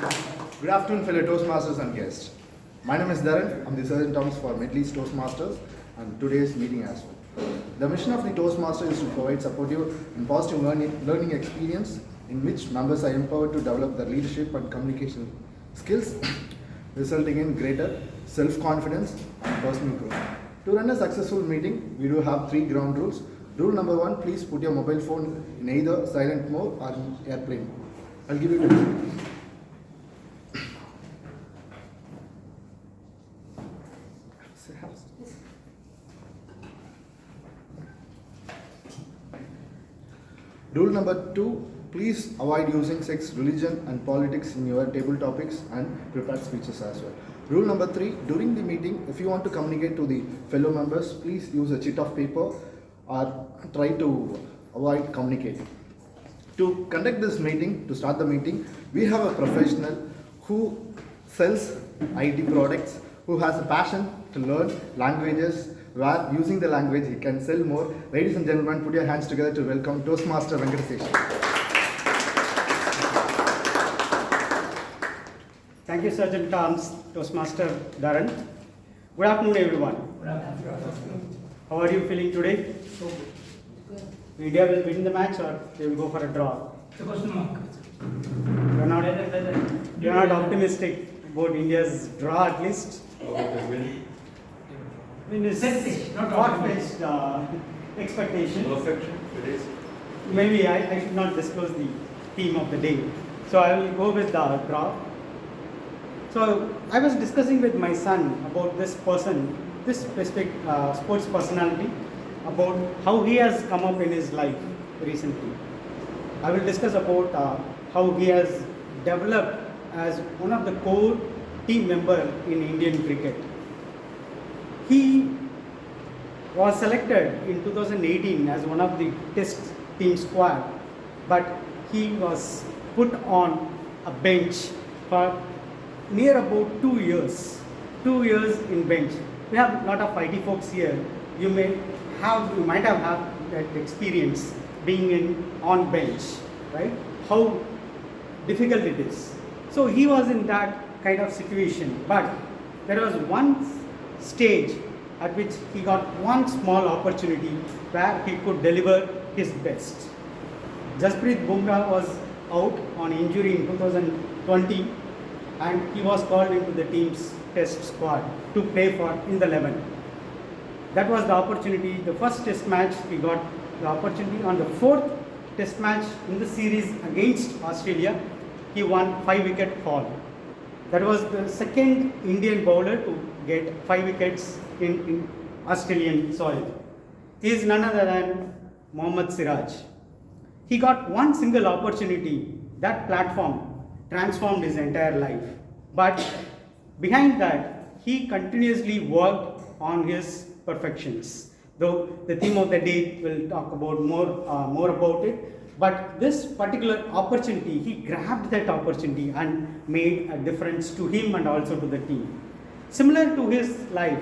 Good afternoon, fellow Toastmasters and guests. My name is Dharan. I'm the Sergeant Thomas for Medley Toastmasters and today's meeting as well. The mission of the Toastmaster is to provide supportive and positive learning experience in which members are empowered to develop their leadership and communication skills, resulting in greater self-confidence and personal growth. To run a successful meeting, we do have 3 ground rules. Rule number 1, please put your mobile phone in either silent mode or in airplane mode. I'll give you 10 seconds. Rule number 2, please avoid using sex, religion and politics in your table topics and prepared speeches as well. Rule number 3, during the meeting, if you want to communicate to the fellow members, please use a sheet of paper or try to avoid communicating. To conduct this meeting, to start the meeting, we have a professional who sells IT products, who has a passion to learn languages, where using the language he can sell more. Ladies and gentlemen, put your hands together to welcome Toastmaster Venkataseshan. Thank you, Sergeant Thomas, Toastmaster Dharan. Good afternoon, everyone. Good afternoon. How are you feeling today? So India will win the match or they will go for a draw? question mark. You're not optimistic about India's draw at least? I mean, it's Selfish, not far-fetched expectation. Perfection, it is. Maybe I should not disclose the theme of the day. So I will go with the draw. So I was discussing with my son about this person, this specific sports personality, about how he has come up in his life recently. I will discuss about how he has developed as one of the core team member in Indian cricket. He was selected in 2018 as one of the test team squad, but he was put on a bench for near about 2 years. 2 years in bench. We have a lot of IT folks here. You might have had that experience being on bench, right? How difficult it is. So he was in that kind of situation, but there was one stage at which he got one small opportunity where he could deliver his best. Jasprit Bumrah was out on injury in 2020 and he was called into the team's test squad to play for in the 11. That was the opportunity. The first test match he got the opportunity. On the 4th test match in the series against Australia, he won 5-wicket haul. That was the second Indian bowler to get 5 wickets in Australian soil. He is none other than Mohammad Siraj. He got one single opportunity. That platform transformed his entire life. But behind that, he continuously worked on his perfections. Though the theme of the day will talk about more about it. But this particular opportunity, he grabbed that opportunity and made a difference to him and also to the team. Similar to his life,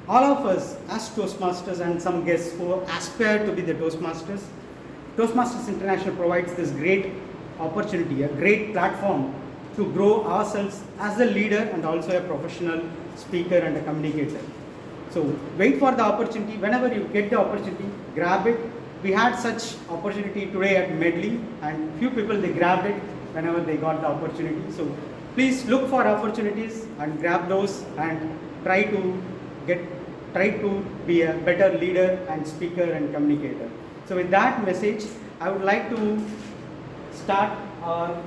all of us as Toastmasters and some guests who aspire to be the Toastmasters, Toastmasters International provides this great opportunity, a great platform to grow ourselves as a leader and also a professional speaker and a communicator. So wait for the opportunity. Whenever you get the opportunity, grab it. We had such opportunity today at Medley and few people they grabbed it whenever they got the opportunity. So please look for opportunities and grab those and try to be a better leader and speaker and communicator. So with that message, I would like to start our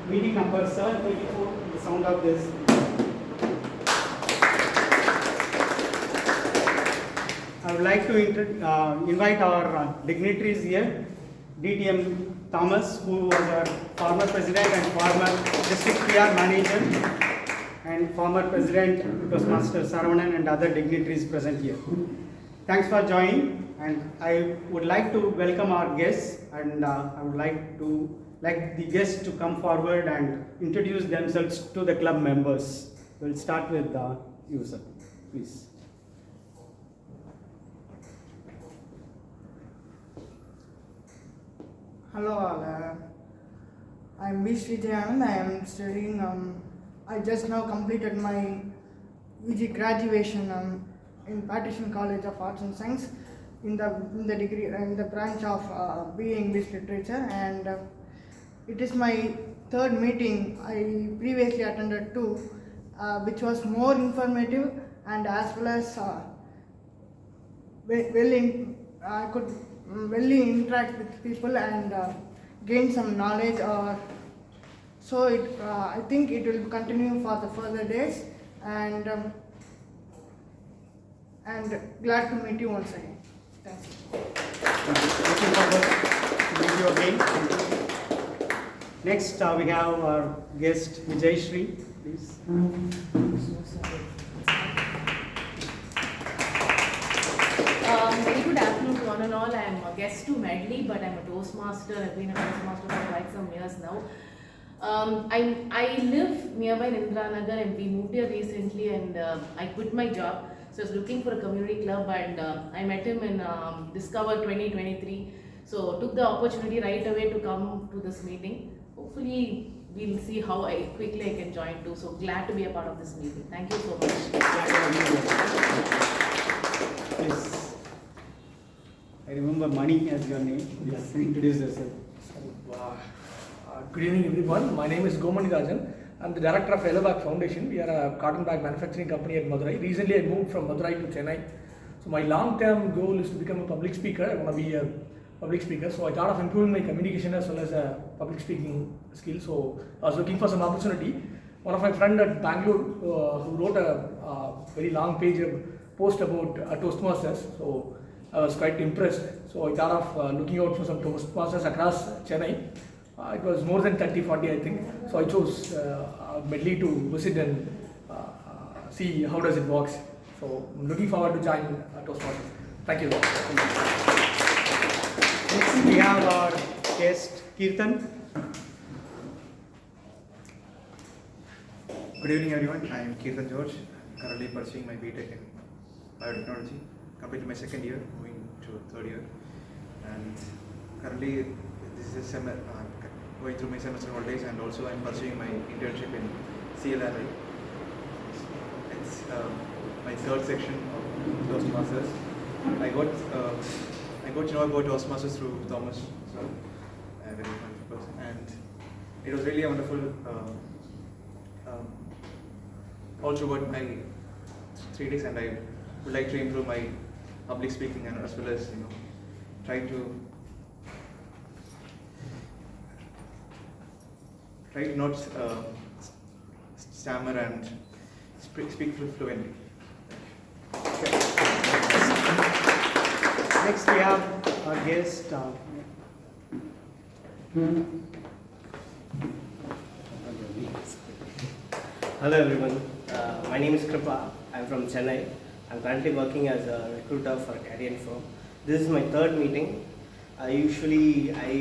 meeting number 724, the sound of this. I would like to invite our dignitaries here. DTM Thomas, who was our former president and former district PR manager, and former president Toastmaster Saravanan and other dignitaries present here. Thanks for joining, and I would like to welcome our guests, and I would like the guests to come forward and introduce themselves to the club members. We'll start with you, sir, please. Hello all. I'm V. Srijayan. I am studying. I just now completed my UG graduation in Partition College of Arts and Science in the degree in the branch of BA English Literature, and it is my third meeting. I previously attended two, which was more informative and as well as I could really interact with people and gain some knowledge. So I think it will continue for the further days, and glad to meet you once again. Thanks. Looking forward to meet you again. Next, we have our guest Vijay Shri, please. Very good afternoon to one and all. I am a guest to Medley, but I am a Toastmaster. I've been a Toastmaster for quite some years now. I live nearby Indranagar, and we moved here recently, and I quit my job. So I was looking for a community club, and I met him in Discover 2023. So took the opportunity right away to come to this meeting. Hopefully we'll see how quickly I can join too. So glad to be a part of this meeting. Thank you so much. Glad to have you here. Please. I remember Mani as your name. Yes. Introduce yourself. Good evening, everyone. My name is Gomani Rajan. I'm the director of Yellow Bag Foundation. We are a cotton bag manufacturing company at Madurai. Recently, I moved from Madurai to Chennai. So my long-term goal is to become a public speaker. I want to be a public speaker. So I thought of improving my communication as well as a public speaking skill. So I was looking for some opportunity. One of my friends at Bangalore who wrote a very long page post about Toastmasters. So I was quite impressed. So I thought of looking out for some Toastmasters across Chennai. It was more than 30-40, I think. So I chose Medley to visit and see how does it work. So I'm looking forward to join Toastmasters. Thank you. Next, we have our guest Kirtan. Good evening, everyone. I am Kirtan George, currently pursuing my BTech in biotechnology. Completed my second year, moving to third year, and currently this is going through my semester holidays, and also I'm pursuing my internship in CLRI. It's my third section of Toastmasters. I got to know about Toastmasters through Thomas, so a very wonderful person, and it was really a wonderful. All throughout my 3 days, and I would like to improve my public speaking and as well as try to not stammer and speak fluently. Next, we have our guest. Hello everyone, my name is Kripa. I'm from Chennai. I'm currently working as a recruiter for a Canadian firm. This is my third meeting. I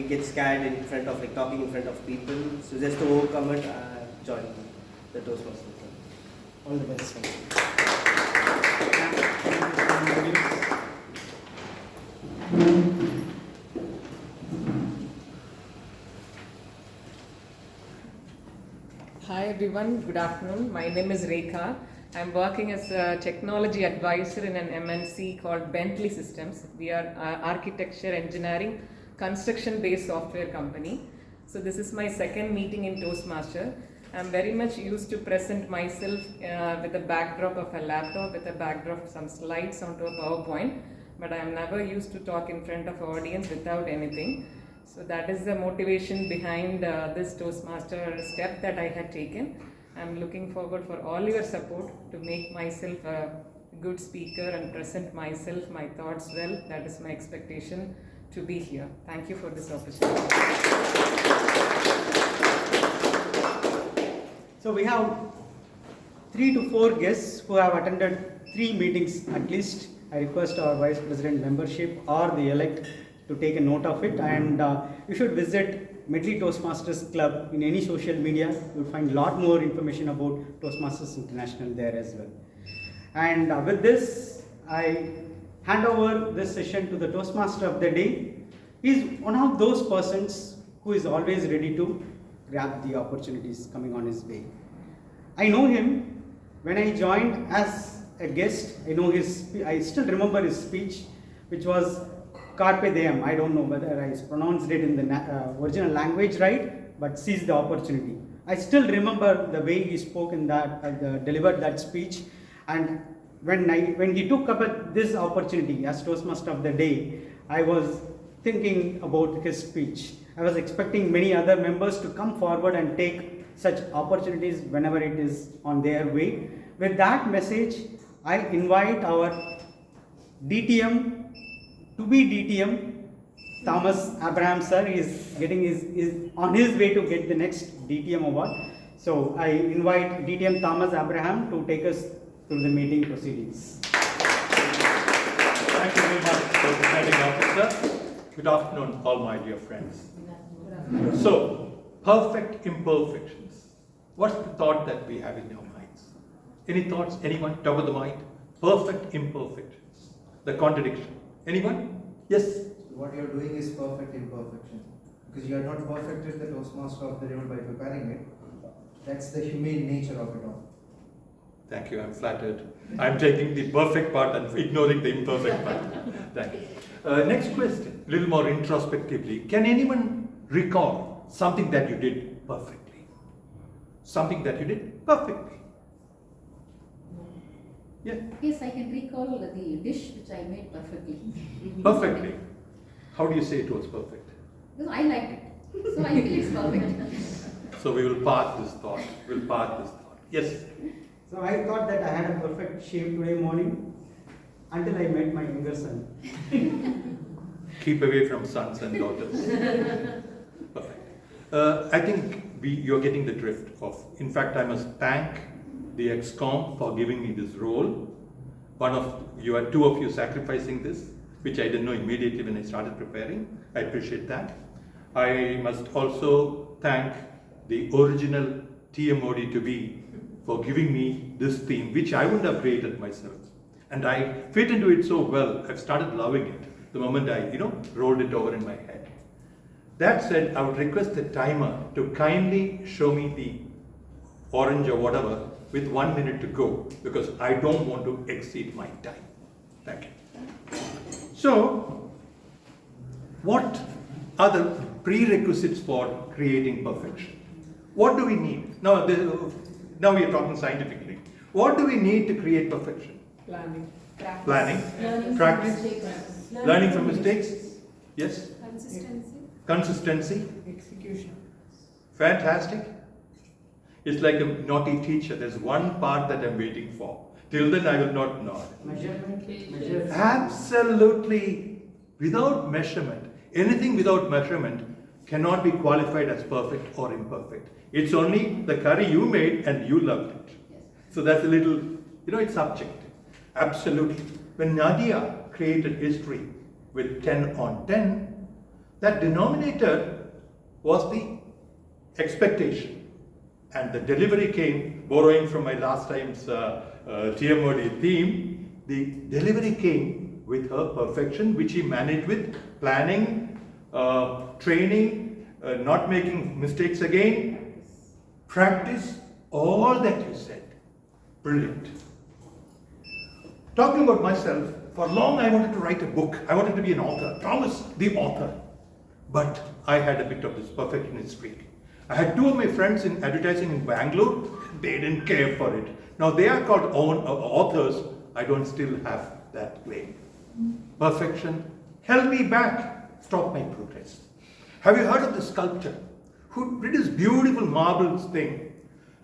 get scared in front of talking in front of people. So just to overcome it, I joined the Toastmasters. All the best. Hi everyone, good afternoon. My name is Rekha. I'm working as a technology advisor in an MNC called Bentley Systems. We are architecture, engineering, construction-based software company. So this is my second meeting in Toastmaster. I'm very much used to present myself with a backdrop of a laptop, with a backdrop of some slides onto a PowerPoint, but I am never used to talk in front of an audience without anything. So that is the motivation behind this Toastmaster step that I had taken. I'm looking forward for all your support to make myself a good speaker and present myself, my thoughts well. That is my expectation to be here. Thank you for this opportunity. So we have 3 to 4 guests who have attended 3 meetings at least. I request our Vice President membership or the elect to take a note of it, and you should visit Medley Toastmasters Club in any social media. You'll find a lot more information about Toastmasters International there as well. And with this, I hand over this session to the Toastmaster of the day. He's one of those persons who is always ready to grab the opportunities coming on his way. I know him when I joined as a guest. I still remember his speech, which was Carpe Diem. I don't know whether I pronounced it in the original language right, but seize the opportunity. I still remember the way he spoke in that, delivered that speech, and when he took up this opportunity as Toastmaster of the day, I was thinking about his speech. I was expecting many other members to come forward and take such opportunities whenever it is on their way. With that message, I invite our DTM to be DTM Thomas Abraham sir is on his way to get the next DTM award. So I invite DTM Thomas Abraham to take us through the meeting proceedings. Thank you very much, Presiding Officer. Good afternoon, all my dear friends. So, perfect imperfections. What's the thought that we have in your minds? Any thoughts? Anyone? Top of the mind? Perfect imperfections. The contradiction. Anyone? Yes? What you're doing is perfect imperfection. Because you are not perfected the Toastmaster of the day by preparing it. That's the humane nature of it all. Thank you, I'm flattered. I'm taking the perfect part and ignoring the imperfect part. Thank you. Next question, a little more introspectively. Can anyone recall something that you did perfectly? Something that you did perfectly? Yeah. Yes, I can recall the dish which I made perfectly. Perfectly. How do you say it was perfect? Because I liked it. So I feel it's perfect. So we will park this thought. We'll park this thought. Yes. So I thought that I had a perfect shave today morning until I met my younger son. Keep away from sons and daughters. Perfect. I think you're getting the drift of. In fact, I must thank the ExCom for giving me this role. Two of you sacrificing this, which I didn't know immediately when I started preparing. I appreciate that. I must also thank the original TMOD to be for giving me this theme, which I wouldn't have created myself. And I fit into it so well, I've started loving it the moment I, rolled it over in my head. That said, I would request the timer to kindly show me the orange or whatever with 1 minute to go, because I don't want to exceed my time. Thank you. So, what are the prerequisites for creating perfection? What do we need? Now we are talking scientifically. What do we need to create perfection? Planning. Planning. Practice. Learning from mistakes. Yes? Consistency. Execution. Fantastic. It's like a naughty teacher. There's one part that I'm waiting for. Till then I will not nod. Measurement. Absolutely. Without measurement, anything without measurement cannot be qualified as perfect or imperfect. It's only the curry you made and you loved it. So that's a little, it's subjective. Absolutely. When Nadia created history with 10 on 10, that denominator was the expectation. And the delivery came, borrowing from my last time's TMOD theme, the delivery came with her perfection, which he managed with planning, training, not making mistakes again, practice, all that you said. Brilliant. Talking about myself, for long I wanted to write a book. I wanted to be an author. Thomas, the author. But I had a bit of this perfectionist streak. I had two of my friends in advertising in Bangalore. They didn't care for it. Now they are called authors. I don't still have that claim. Perfection held me back, stopped my progress. Have you heard of the sculptor who did this beautiful marble thing?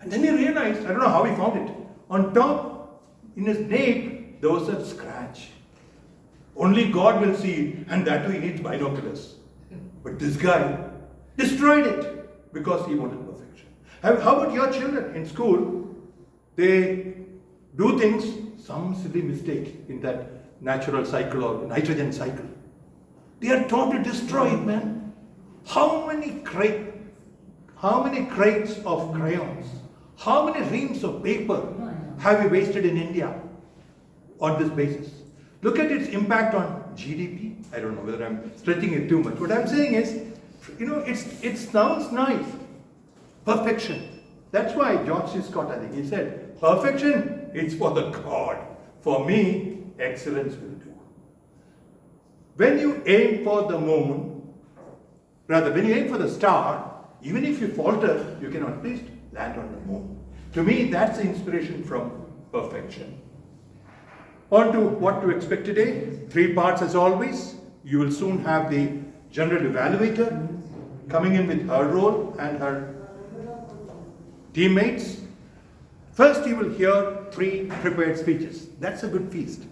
And then he realized, I don't know how he found it. On top, in his nape, there was a scratch. Only God will see, and that too he needs binoculars. But this guy destroyed it because he wanted perfection. How about your children in school? They do things, some silly mistake in that natural cycle or nitrogen cycle. They are taught to destroy it, man. How many crates of crayons, how many reams of paper have we wasted in India on this basis? Look at its impact on GDP. I don't know whether I'm stretching it too much. What I'm saying is, it sounds nice, Perfection. That's why George C. Scott, I think, he said, perfection, it's for the God. For me, excellence will do. When you aim for the moon, rather, when you aim for the star, even if you falter, you can at least land on the moon. To me, that's the inspiration from perfection. On to what to expect today. 3 parts as always. You will soon have the general evaluator coming in with her role and her teammates. First you will hear 3 prepared speeches. That's a good feast.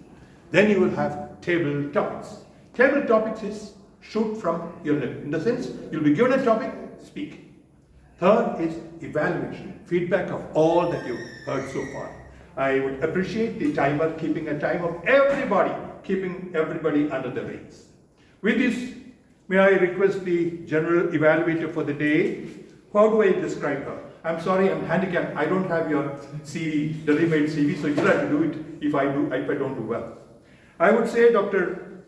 Then you will have table topics. Table topics is shoot from your lip. In the sense, you'll be given a topic, speak. Third is evaluation, feedback of all that you've heard so far. I would appreciate the timer keeping a time of everybody, keeping everybody under the reins. With this, may I request the general evaluator for the day. How do I describe her? I'm sorry, I'm handicapped. I don't have your CV, the remade CV, so you'll have to do it if I don't do well. I would say Dr.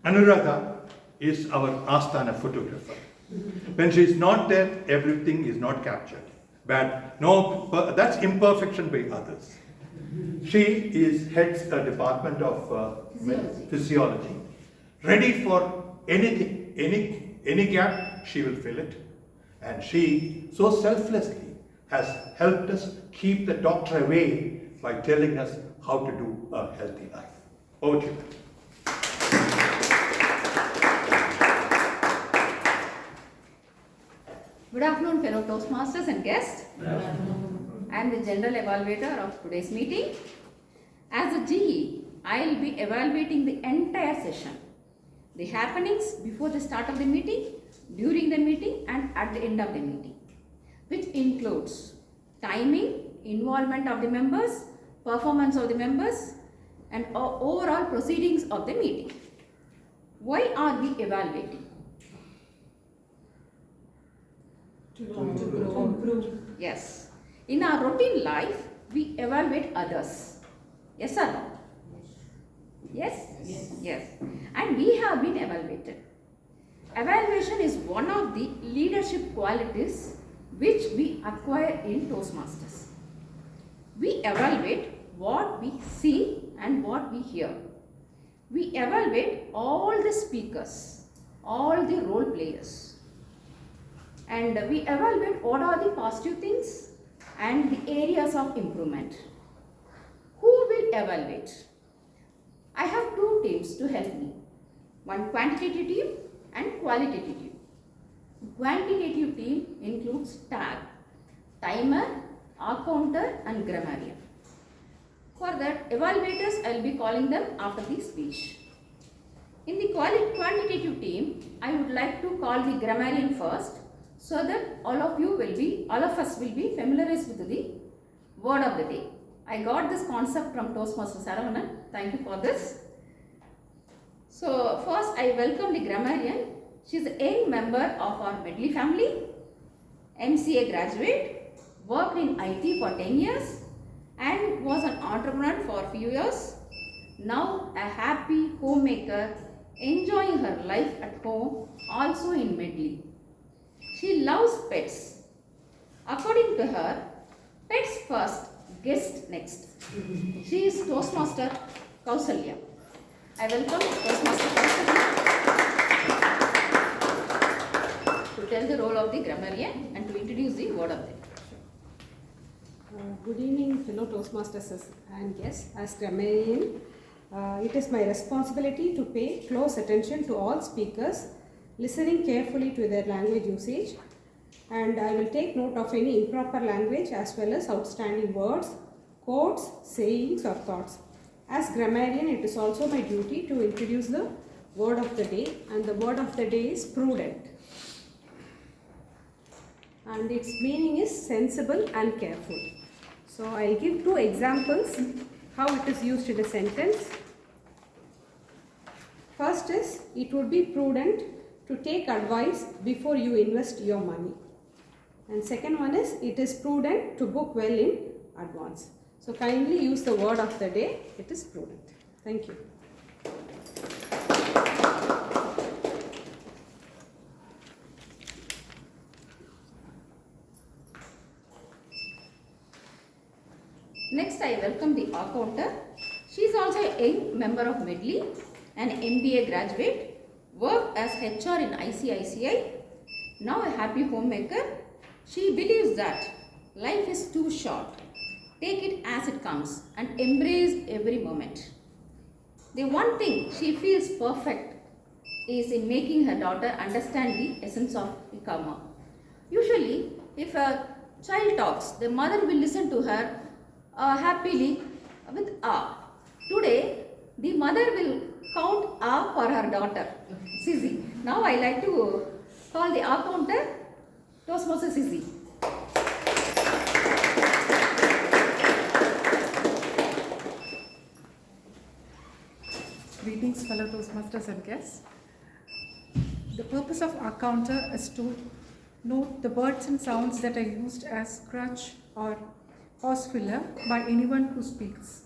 Anuradha is our Asthana photographer. When she is not there, everything is not captured. But no, that's imperfection by others. She heads a department of physiology. Ready for anything, any gap, she will fill it. And she so selflessly has helped us keep the doctor away by telling us how to do a healthy life. Over to you. Good afternoon, fellow Toastmasters and guests. I am the general evaluator of today's meeting. As a GE, I will be evaluating the entire session. The happenings before the start of the meeting, during the meeting and at the end of the meeting, which includes timing, involvement of the members, performance of the members and overall proceedings of the meeting. Why are we evaluating? To improve. Yes. In our routine life, we evaluate others. Yes or no? Yes? Yes. Yes. And we have been evaluated. Evaluation is one of the leadership qualities which we acquire in Toastmasters. We evaluate what we see and what we hear. We evaluate all the speakers, all the role players. And we evaluate what are the positive things and the areas of improvement. Who will evaluate? I have 2 teams to help me. One quantitative team and qualitative team. Quantitative team includes tag, timer, counter and grammarian. For that, evaluators, I will be calling them after the speech. In the quantitative team, I would like to call the grammarian first, so that all of us will be familiarized with the word of the day. I got this concept from Toastmaster Saravanan. Thank you for this. So first I welcome the grammarian. She is a young member of our Medley family, MCA graduate, worked in IT for 10 years and was an entrepreneur for a few years. Now a happy homemaker, enjoying her life at home, also in Medley. She loves pets. According to her, pets first, guest next. She is Toastmaster Kausalya. I welcome Toastmaster Kausalya to tell the role of the grammarian and to introduce the word of the day. Good evening, fellow Toastmasters and guests. As grammarian, it is my responsibility to pay close attention to all speakers, listening carefully to their language usage, and I will take note of any improper language as well as outstanding words, quotes, sayings or thoughts. As grammarian, it is also my duty to introduce the word of the day, and the word of the day is prudent. And its meaning is sensible and careful. So I'll give 2 examples how it is used in a sentence. First is, it would be prudent to take advice before you invest your money. And second one is, it is prudent to book well in advance. So kindly use the word of the day, it is prudent. Thank you. Next, I welcome the accountant. She is also a young member of Medley, an MBA graduate, worked as HR in ICICI, now a happy homemaker. She believes that life is too short. Take it as it comes and embrace every moment. The one thing she feels perfect is in making her daughter understand the essence of karma. Usually, if a child talks, the mother will listen to her happily with ah. Today, the mother will count ah for her daughter, Sissy. Now I like to call the ah counter Toastmaster Sissy. Greetings, fellow Toastmasters and guests. The purpose of our counter is to note the words and sounds that are used as crutch or pause filler by anyone who speaks.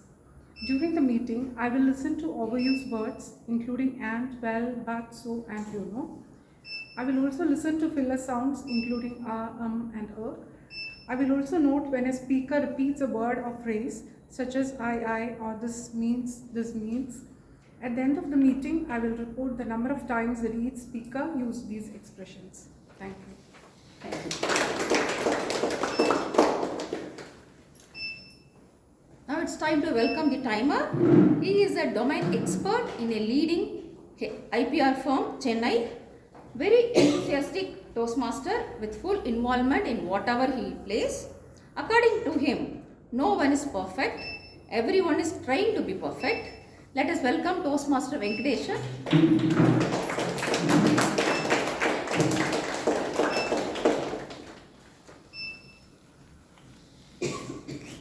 During the meeting, I will listen to overused words including and, well, but, so, and you know. I will also listen to filler sounds including and I will also note when a speaker repeats a word or phrase such as I, or this means. At the end of the meeting, I will report the number of times that each speaker used these expressions. Thank you. Now it's time to welcome the timer. He is a domain expert in a leading IPR firm, Chennai. Very enthusiastic Toastmaster with full involvement in whatever he plays. According to him, no one is perfect. Everyone is trying to be perfect. Let us welcome Toastmaster Venkataseshan.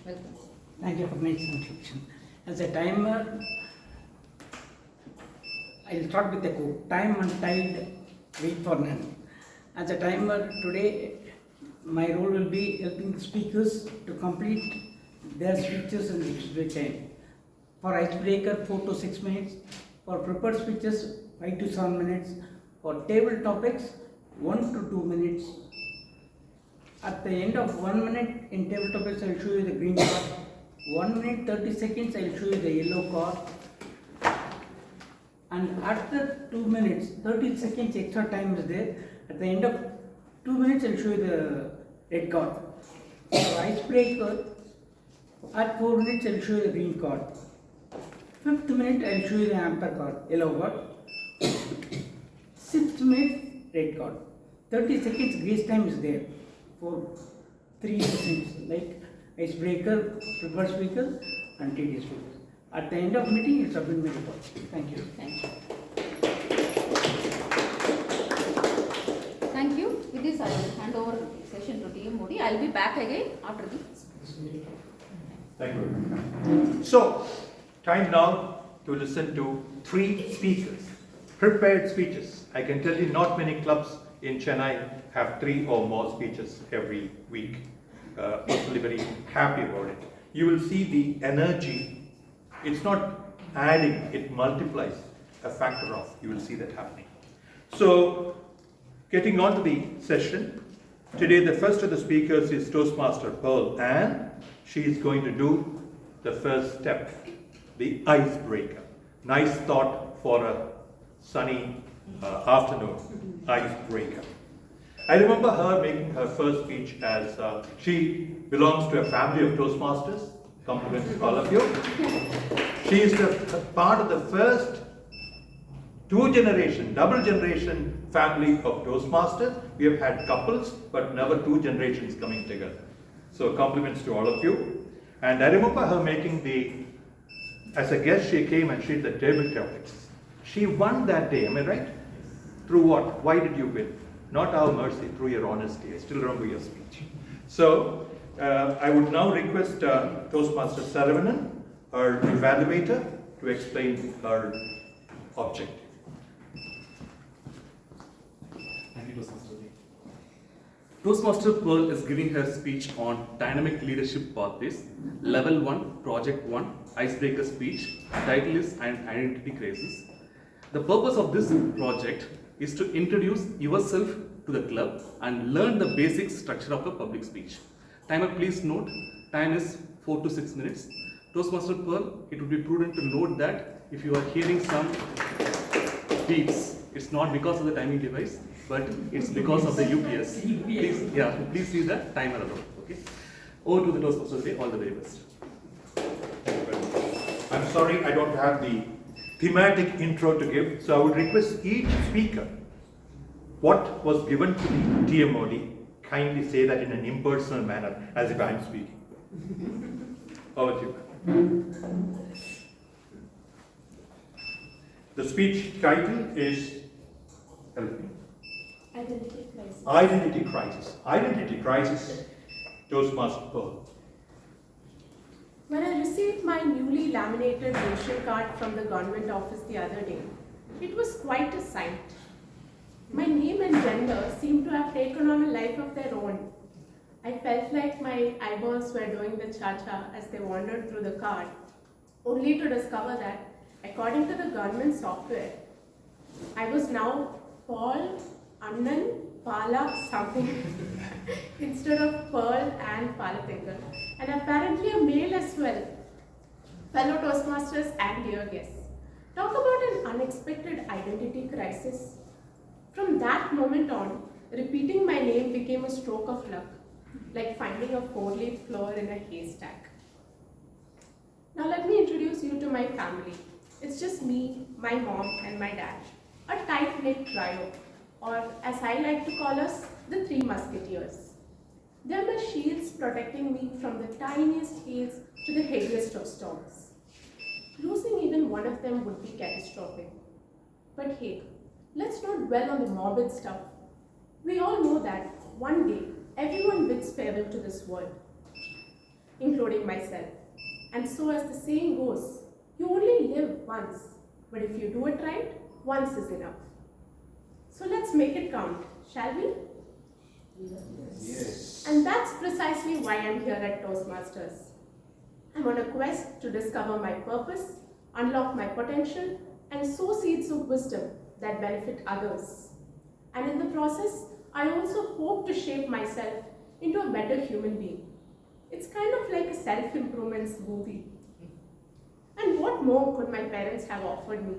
Welcome. Thank you for the nice introduction. As a timer, I'll start with the quote. Time and tide wait for none. As a timer today, my role will be helping the speakers to complete their speeches in the specific time. For icebreaker, 4 to 6 minutes. For prepared speeches, 5 to 7 minutes. For table topics, 1 to 2 minutes. At the end of 1 minute in table topics, I will show you the green card. 1 minute 30 seconds, I will show you the yellow card. And after 2 minutes, 30 seconds extra time is there. At the end of 2 minutes, I will show you the red card. For icebreaker, at 4 minutes, I will show you the green card. 5th minute, I will show you the amber card, yellow card. 6th minute, red card. 30 seconds grace time is there for 3 things like icebreaker, prepared speaker, and tedious speakers. At the end of meeting, you submit my report. Thank you. Thank you. Thank you. With this, I will hand over the session to TMOD. I will be back again after this. Thank you. So, time now to listen to 3 speakers, prepared speeches. I can tell you not many clubs in Chennai have 3 or more speeches every week. Personally very happy about it. You will see the energy. It's not adding, it multiplies a factor of. You will see that happening. So, getting on to the session. Today the first of the speakers is Toastmaster Pearl, and she is going to do the first step, the icebreaker. Nice thought for a sunny afternoon, icebreaker. I remember her making her first speech as she belongs to a family of Toastmasters. Compliments to all of you. She is the part of the first 2-generation, double generation family of Toastmasters. We have had couples, but never 2 generations coming together. So compliments to all of you. And I remember her making as a guest she came and she did the table topics. She won that day, am I right? Through what? Why did you win? Not our mercy, through your honesty. I still remember your speech. So, I would now request Toastmaster Saravanan, our evaluator, to explain her objective. Thank you, Toastmaster. Toastmaster Pearl is giving her speech on dynamic leadership pathways, level 1, project 1, icebreaker speech. Title is Identity Crisis. The purpose of this project is to introduce yourself to the club and learn the basic structure of a public speech. Timer, please note, time is 4 to 6 minutes. Toastmaster Pearl, it would be prudent to note that if you are hearing some beeps, it's not because of the timing device, but it's because of the UPS. Please see the timer alone. Okay. Over to the Toastmaster today. All the very best. I'm sorry I don't have the thematic intro to give, so I would request each speaker what was given to the TMOD, kindly say that in an impersonal manner as if I'm speaking. Over to you. The speech title is, help me. Identity crisis. Identity crisis. Identity crisis. Toastmaster Pearl. When I received my newly laminated ration card from the government office the other day, it was quite a sight. My name and gender seemed to have taken on a life of their own. I felt like my eyeballs were doing the cha-cha as they wandered through the card, only to discover that, according to the government software, I was now Paul, Annan, Pala something instead of Pearl and Palathekar, and apparently a male as well. Fellow Toastmasters and dear guests, talk about an unexpected identity crisis. From that moment on, repeating my name became a stroke of luck, like finding a four-leaf clover in a haystack. Now let me introduce you to my family. It's just me, my mom, and my dad, a tight-knit trio, or as I like to call us, the Three Musketeers. They are my shields protecting me from the tiniest hails to the heaviest of storms. Losing even one of them would be catastrophic. But hey, let's not dwell on the morbid stuff. We all know that one day everyone bids farewell to this world, including myself. And so as the saying goes, you only live once, but if you do it right, once is enough. So let's make it count, shall we? Yes. And that's precisely why I'm here at Toastmasters. I'm on a quest to discover my purpose, unlock my potential, and sow seeds of wisdom that benefit others. And in the process, I also hope to shape myself into a better human being. It's kind of like a self-improvement movie. And what more could my parents have offered me?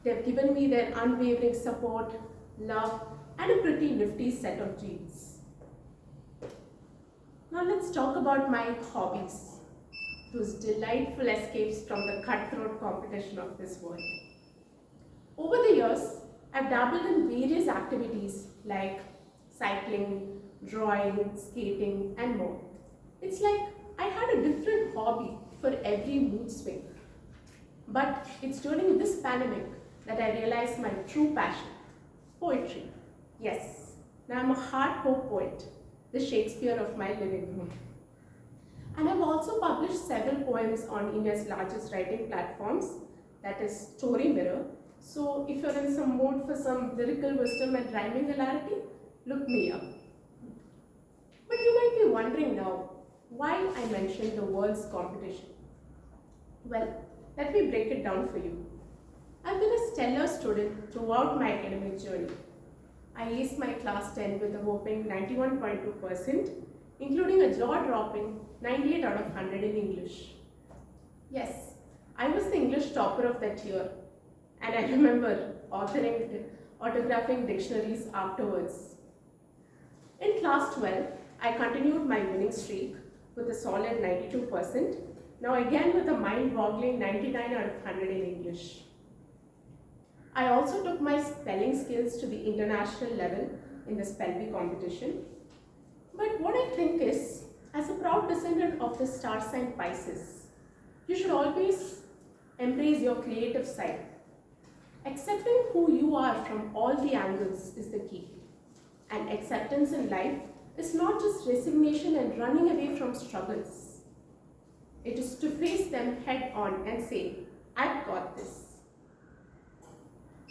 They've given me their unwavering support, love, and a pretty nifty set of genes. Now let's talk about my hobbies, those delightful escapes from the cutthroat competition of this world. Over the years, I've dabbled in various activities like cycling, drawing, skating, and more. It's like I had a different hobby for every mood swing. But it's during this pandemic that I realized my true passion, poetry. Yes, now I'm a hardcore poet, the Shakespeare of my living room. And I've also published several poems on India's largest writing platforms, that is Story Mirror. So if you're in some mood for some lyrical wisdom and rhyming hilarity, look me up. But you might be wondering now, why I mentioned the world's competition. Well, let me break it down for you. I've been a stellar student throughout my academic journey. I aced my class 10 with a whopping 91.2%, including a jaw-dropping 98 out of 100 in English. Yes, I was the English topper of that year, and I remember autographing dictionaries afterwards. In class 12, I continued my winning streak with a solid 92%, now again with a mind-boggling 99 out of 100 in English. I also took my spelling skills to the international level in the Spell Bee competition. But what I think is, as a proud descendant of the star sign Pisces, you should always embrace your creative side. Accepting who you are from all the angles is the key. And acceptance in life is not just resignation and running away from struggles. It is to face them head on and say, I've got this.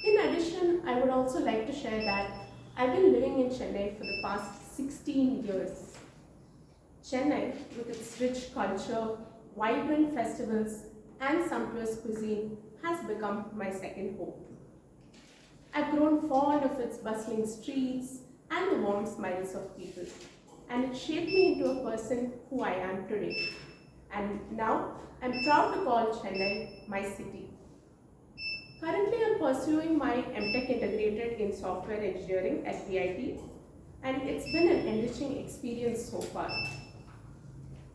In addition, I would also like to share that I've been living in Chennai for the past 16 years. Chennai, with its rich culture, vibrant festivals, and sumptuous cuisine, has become my second home. I've grown fond of its bustling streets and the warm smiles of people. and it shaped me into a person who I am today. And now I'm proud to call Chennai my city. Currently, I'm pursuing my MTech integrated in software engineering at VIT, and it's been an enriching experience so far.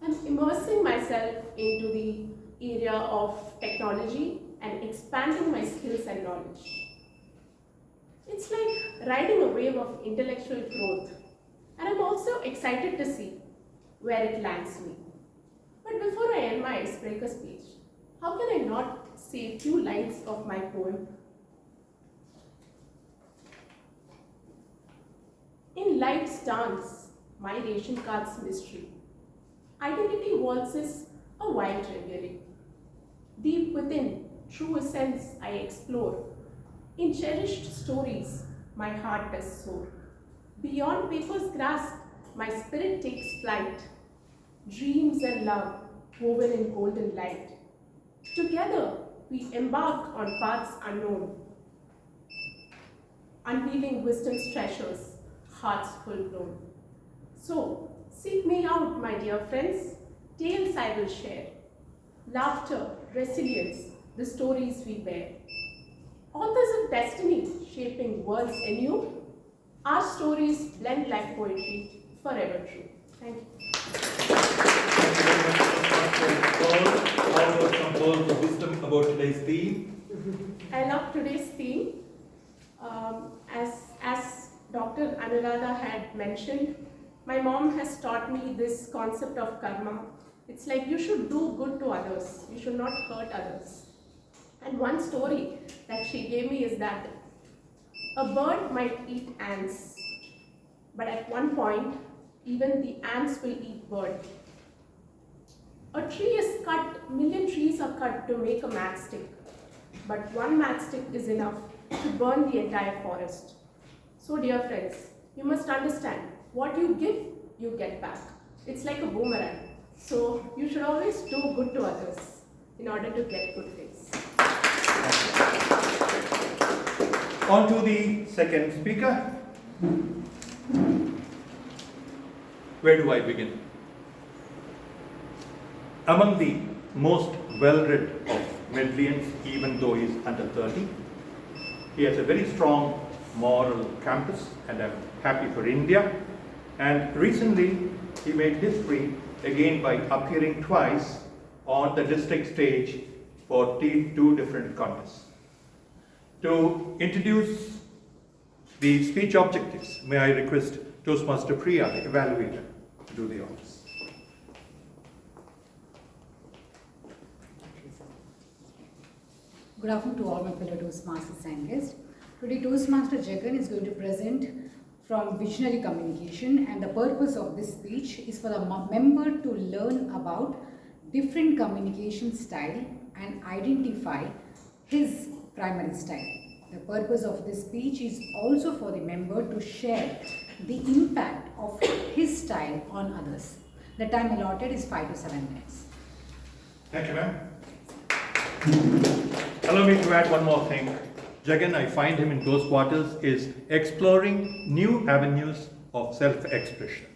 I'm immersing myself into the area of technology and expanding my skills and knowledge. It's like riding a wave of intellectual growth, and I'm also excited to see where it lands me. But before I end my icebreaker speech, how can I not say a few lines of my poem? In life's dance, my ration card's mystery, identity waltzes a wild reverie. Deep within, true essence I explore. In cherished stories, my heart does soar. Beyond paper's grasp, my spirit takes flight. Dreams and love woven in golden light. Together, we embark on paths unknown, unveiling wisdom's treasures, hearts full blown. So, seek me out, my dear friends. Tales I will share. Laughter, resilience, the stories we bear. Authors of destiny, shaping worlds anew. Our stories blend like poetry, forever true. Thank you. How about some words of wisdom about today's theme? I love today's theme. As Dr. Anuradha had mentioned, my mom has taught me this concept of karma. It's like you should do good to others. You should not hurt others. And one story that she gave me is that a bird might eat ants, but at one point, even the ants will eat bird. A tree is cut, million trees are cut to make a matchstick, but one matchstick is enough to burn the entire forest. So dear friends, you must understand, what you give, you get back. It's like a boomerang. So you should always do good to others in order to get good things. On to the second speaker. Where do I begin? Among the most well-read of Medleyans, even though he is under 30, he has a very strong moral campus, and I'm happy for India. And recently, he made history again by appearing twice on the district stage for two different contests. To introduce the speech objectives, may I request Toastmaster Priya, the evaluator, to do the honors. Good afternoon to all my fellow Toastmasters and guests. Today Toastmaster Jagan is going to present from Visionary Communication, and the purpose of this speech is for the member to learn about different communication style and identify his primary style. The purpose of this speech is also for the member to share the impact of his style on others. The time allotted is 5 to 7 minutes. Thank you, ma'am. Allow me to add one more thing. Jagan, I find him in close quarters, is exploring new avenues of self-expression.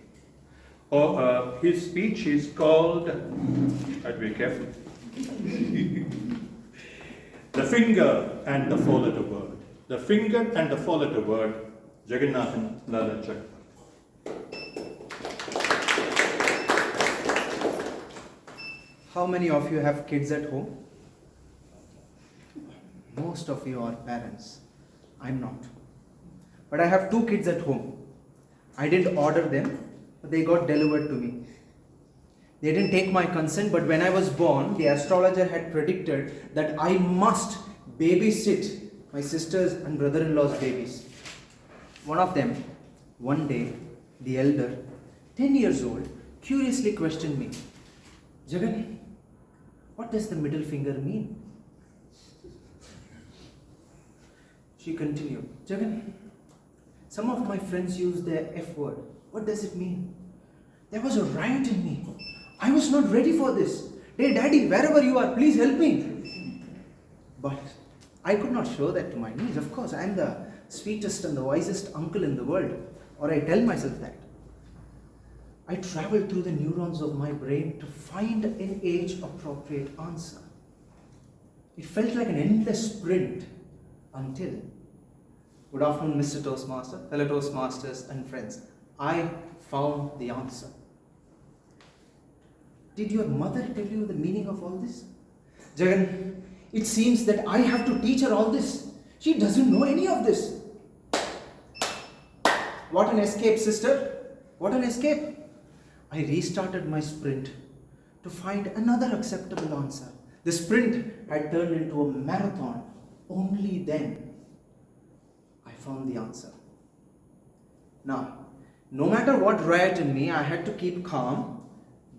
His speech is called, I have to be careful, The Finger and the Four-Letter Word. The Finger and the Four-Letter Word, Jagannathan Lalachak. How many of you have kids at home? Most of you are parents. I'm not. But I have 2 kids at home. I didn't order them, but they got delivered to me. They didn't take my consent, but when I was born, the astrologer had predicted that I must babysit my sisters and brother-in-law's babies. One of them, one day, the elder, 10 years old, curiously questioned me, Jagan, what does the middle finger mean? She continued, Jagan, some of my friends use the F word. What does it mean? There was a riot in me. I was not ready for this. Hey, Daddy, wherever you are, please help me. But I could not show that to my niece. Of course, I am the sweetest and the wisest uncle in the world. Or I tell myself that. I traveled through the neurons of my brain to find an age-appropriate answer. It felt like an endless sprint until, good afternoon, Mr. Toastmaster, fellow Toastmasters and friends, I found the answer. Did your mother tell you the meaning of all this? Jagan, it seems that I have to teach her all this. She doesn't know any of this. What an escape, sister. What an escape. I restarted my sprint to find another acceptable answer. The sprint had turned into a marathon. Only then I found the answer. Now, no matter what riot in me, I had to keep calm,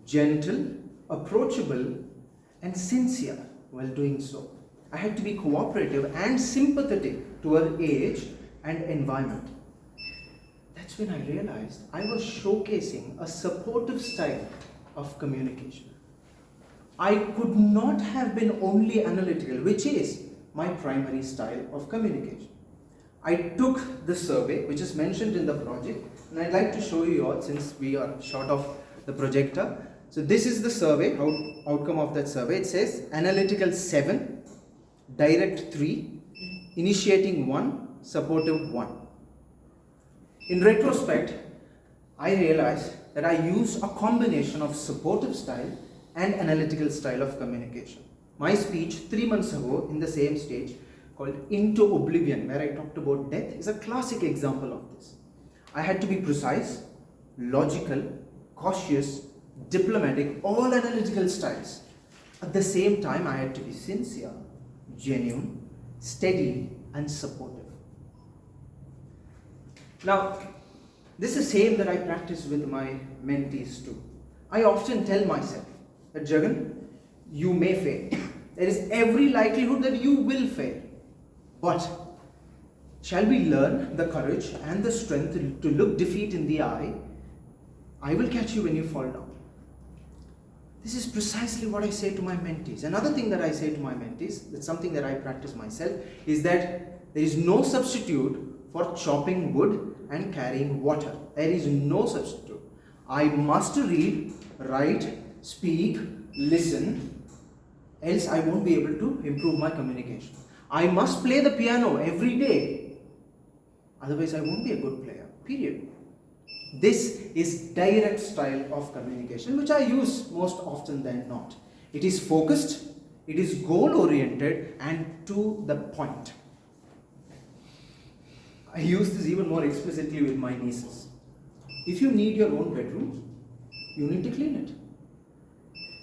gentle, approachable, and sincere while doing so. I had to be cooperative and sympathetic to her age and environment. That's when I realized I was showcasing a supportive style of communication. I could not have been only analytical, which is my primary style of communication. I took the survey, which is mentioned in the project, and I'd like to show you all since we are short of the projector. So this is the survey, outcome of that survey. It says analytical 7, direct 3, initiating 1, supportive 1. In retrospect, I realized that I use a combination of supportive style and analytical style of communication. My speech 3 months ago in the same stage called Into Oblivion, where I talked about death, is a classic example of this. I had to be precise, logical, cautious, diplomatic, all analytical styles. At the same time, I had to be sincere, genuine, steady, and supportive. Now, this is the same that I practice with my mentees too. I often tell myself that Jagan, you may fail. There is every likelihood that you will fail. But shall we learn the courage and the strength to look defeat in the eye? I will catch you when you fall down. This is precisely what I say to my mentees. Another thing that I say to my mentees, that's something that I practice myself, is that there is no substitute for chopping wood and carrying water. There is no substitute. I must read, write, speak, listen, else I won't be able to improve my communication. I must play the piano every day, otherwise I won't be a good player, period. This is direct style of communication, which I use most often than not. It is focused, it is goal oriented and to the point. I use this even more explicitly with my nieces. If you need your own bedroom, you need to clean it.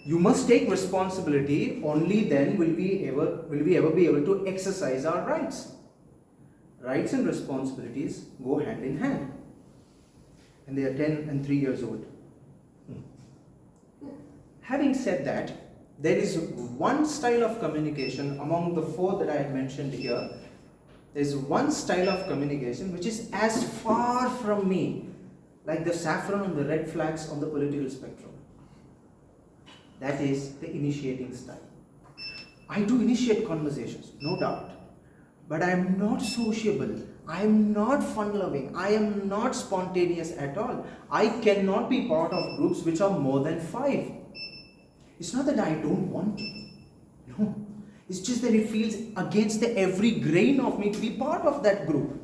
You must take responsibility, only then will we ever be able to exercise our rights. Rights and responsibilities go hand in hand. And they are 10 and 3 years old. Having said that, there is one style of communication among the 4 that I had mentioned here. There is one style of communication which is as far from me like the saffron and the red flags on the political spectrum. That is the initiating style. I do initiate conversations, no doubt. But I am not sociable. I am not fun-loving. I am not spontaneous at all. I cannot be part of groups which are more than 5. It's not that I don't want to. No. It's just that it feels against every grain of me to be part of that group.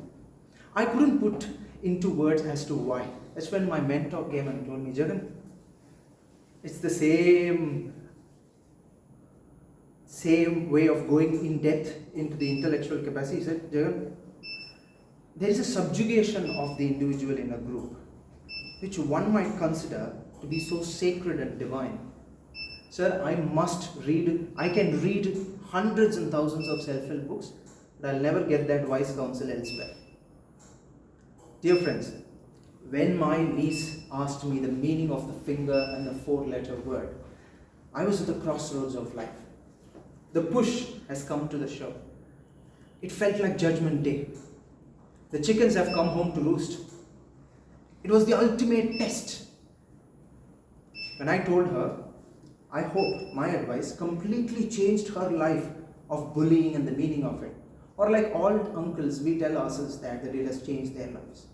I couldn't put into words as to why. That's when my mentor came and told me, Jagan, it's the same way of going in depth into the intellectual capacity. He said, Jagan, there is a subjugation of the individual in a group, which one might consider to be so sacred and divine. Sir, I can read hundreds and thousands of self-help books, but I'll never get that wise counsel elsewhere. Dear friends, when my niece asked me the meaning of the finger and the 4-letter word, I was at the crossroads of life. The push has come to the shore. It felt like Judgment Day. The chickens have come home to roost. It was the ultimate test. When I told her, I hope my advice completely changed her life of bullying and the meaning of it. Or like all uncles, we tell ourselves that it has changed their lives.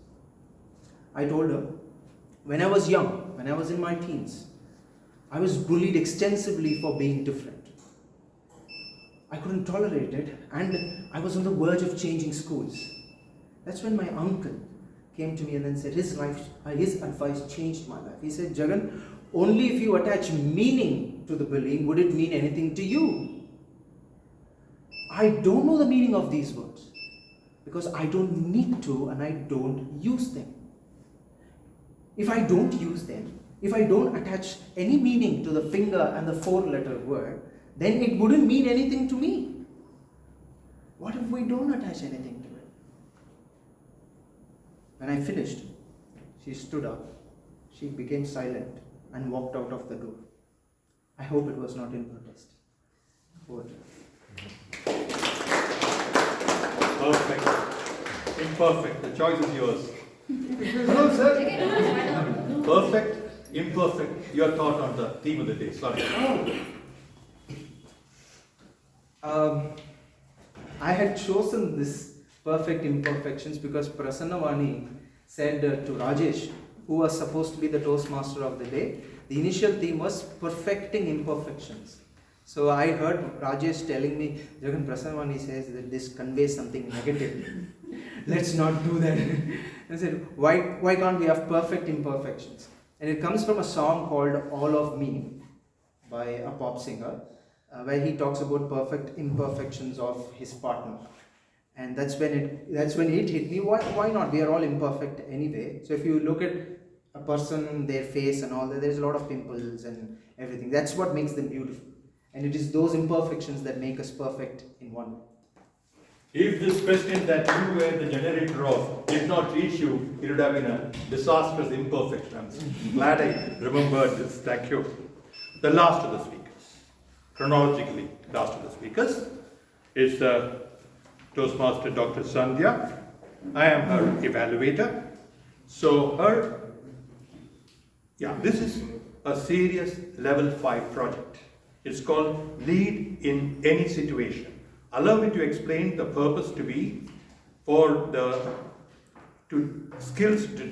I told her, when I was young, when I was in my teens, I was bullied extensively for being different. I couldn't tolerate it, and I was on the verge of changing schools. That's when my uncle came to me and then said his advice changed my life. He said, Jagan, only if you attach meaning to the bullying would it mean anything to you. I don't know the meaning of these words because I don't need to and I don't use them. If I don't use them, if I don't attach any meaning to the finger and the 4-letter word, then it wouldn't mean anything to me. What if we don't attach anything to it? When I finished, she stood up, she became silent and walked out of the door. I hope it was not in protest. Over to you. Perfect. Imperfect. The choice is yours. Hello, sir. Perfect, imperfect. Your thought on the theme of the day. Sorry. I had chosen this perfect imperfections because Prasannavani said to Rajesh, who was supposed to be the Toastmaster of the day, the initial theme was perfecting imperfections. So I heard Rajesh telling me, Jagan, Prasannavani says that this conveys something negative. Let's not do that. I said, why can't we have perfect imperfections? And it comes from a song called All of Me by a pop singer, where he talks about perfect imperfections of his partner. And that's when it hit me. Why not? We are all imperfect anyway. So if you look at a person, their face and all that, there's a lot of pimples and everything. That's what makes them beautiful. And it is those imperfections that make us perfect in one way. If this question that you were the generator of did not reach you, it would have been a disastrous imperfection. I'm glad I remembered this. Thank you. The last of the speakers, chronologically last of the speakers, is Toastmaster Dr. Sandhya. I am her evaluator. So this is a serious level 5 project. It's called Lead in Any Situation. Allow me to explain the purpose to be for to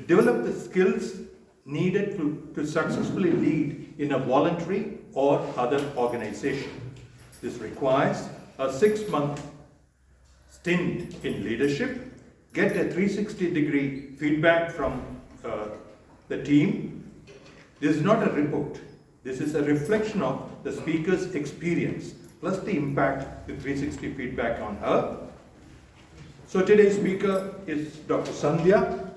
develop the skills needed to successfully lead in a voluntary or other organization. This requires a 6-month stint in leadership, get a 360-degree feedback from the team. This is not a report. This is a reflection of the speaker's experience plus the impact with 360 feedback on her. So today's speaker is Dr. Sandhya.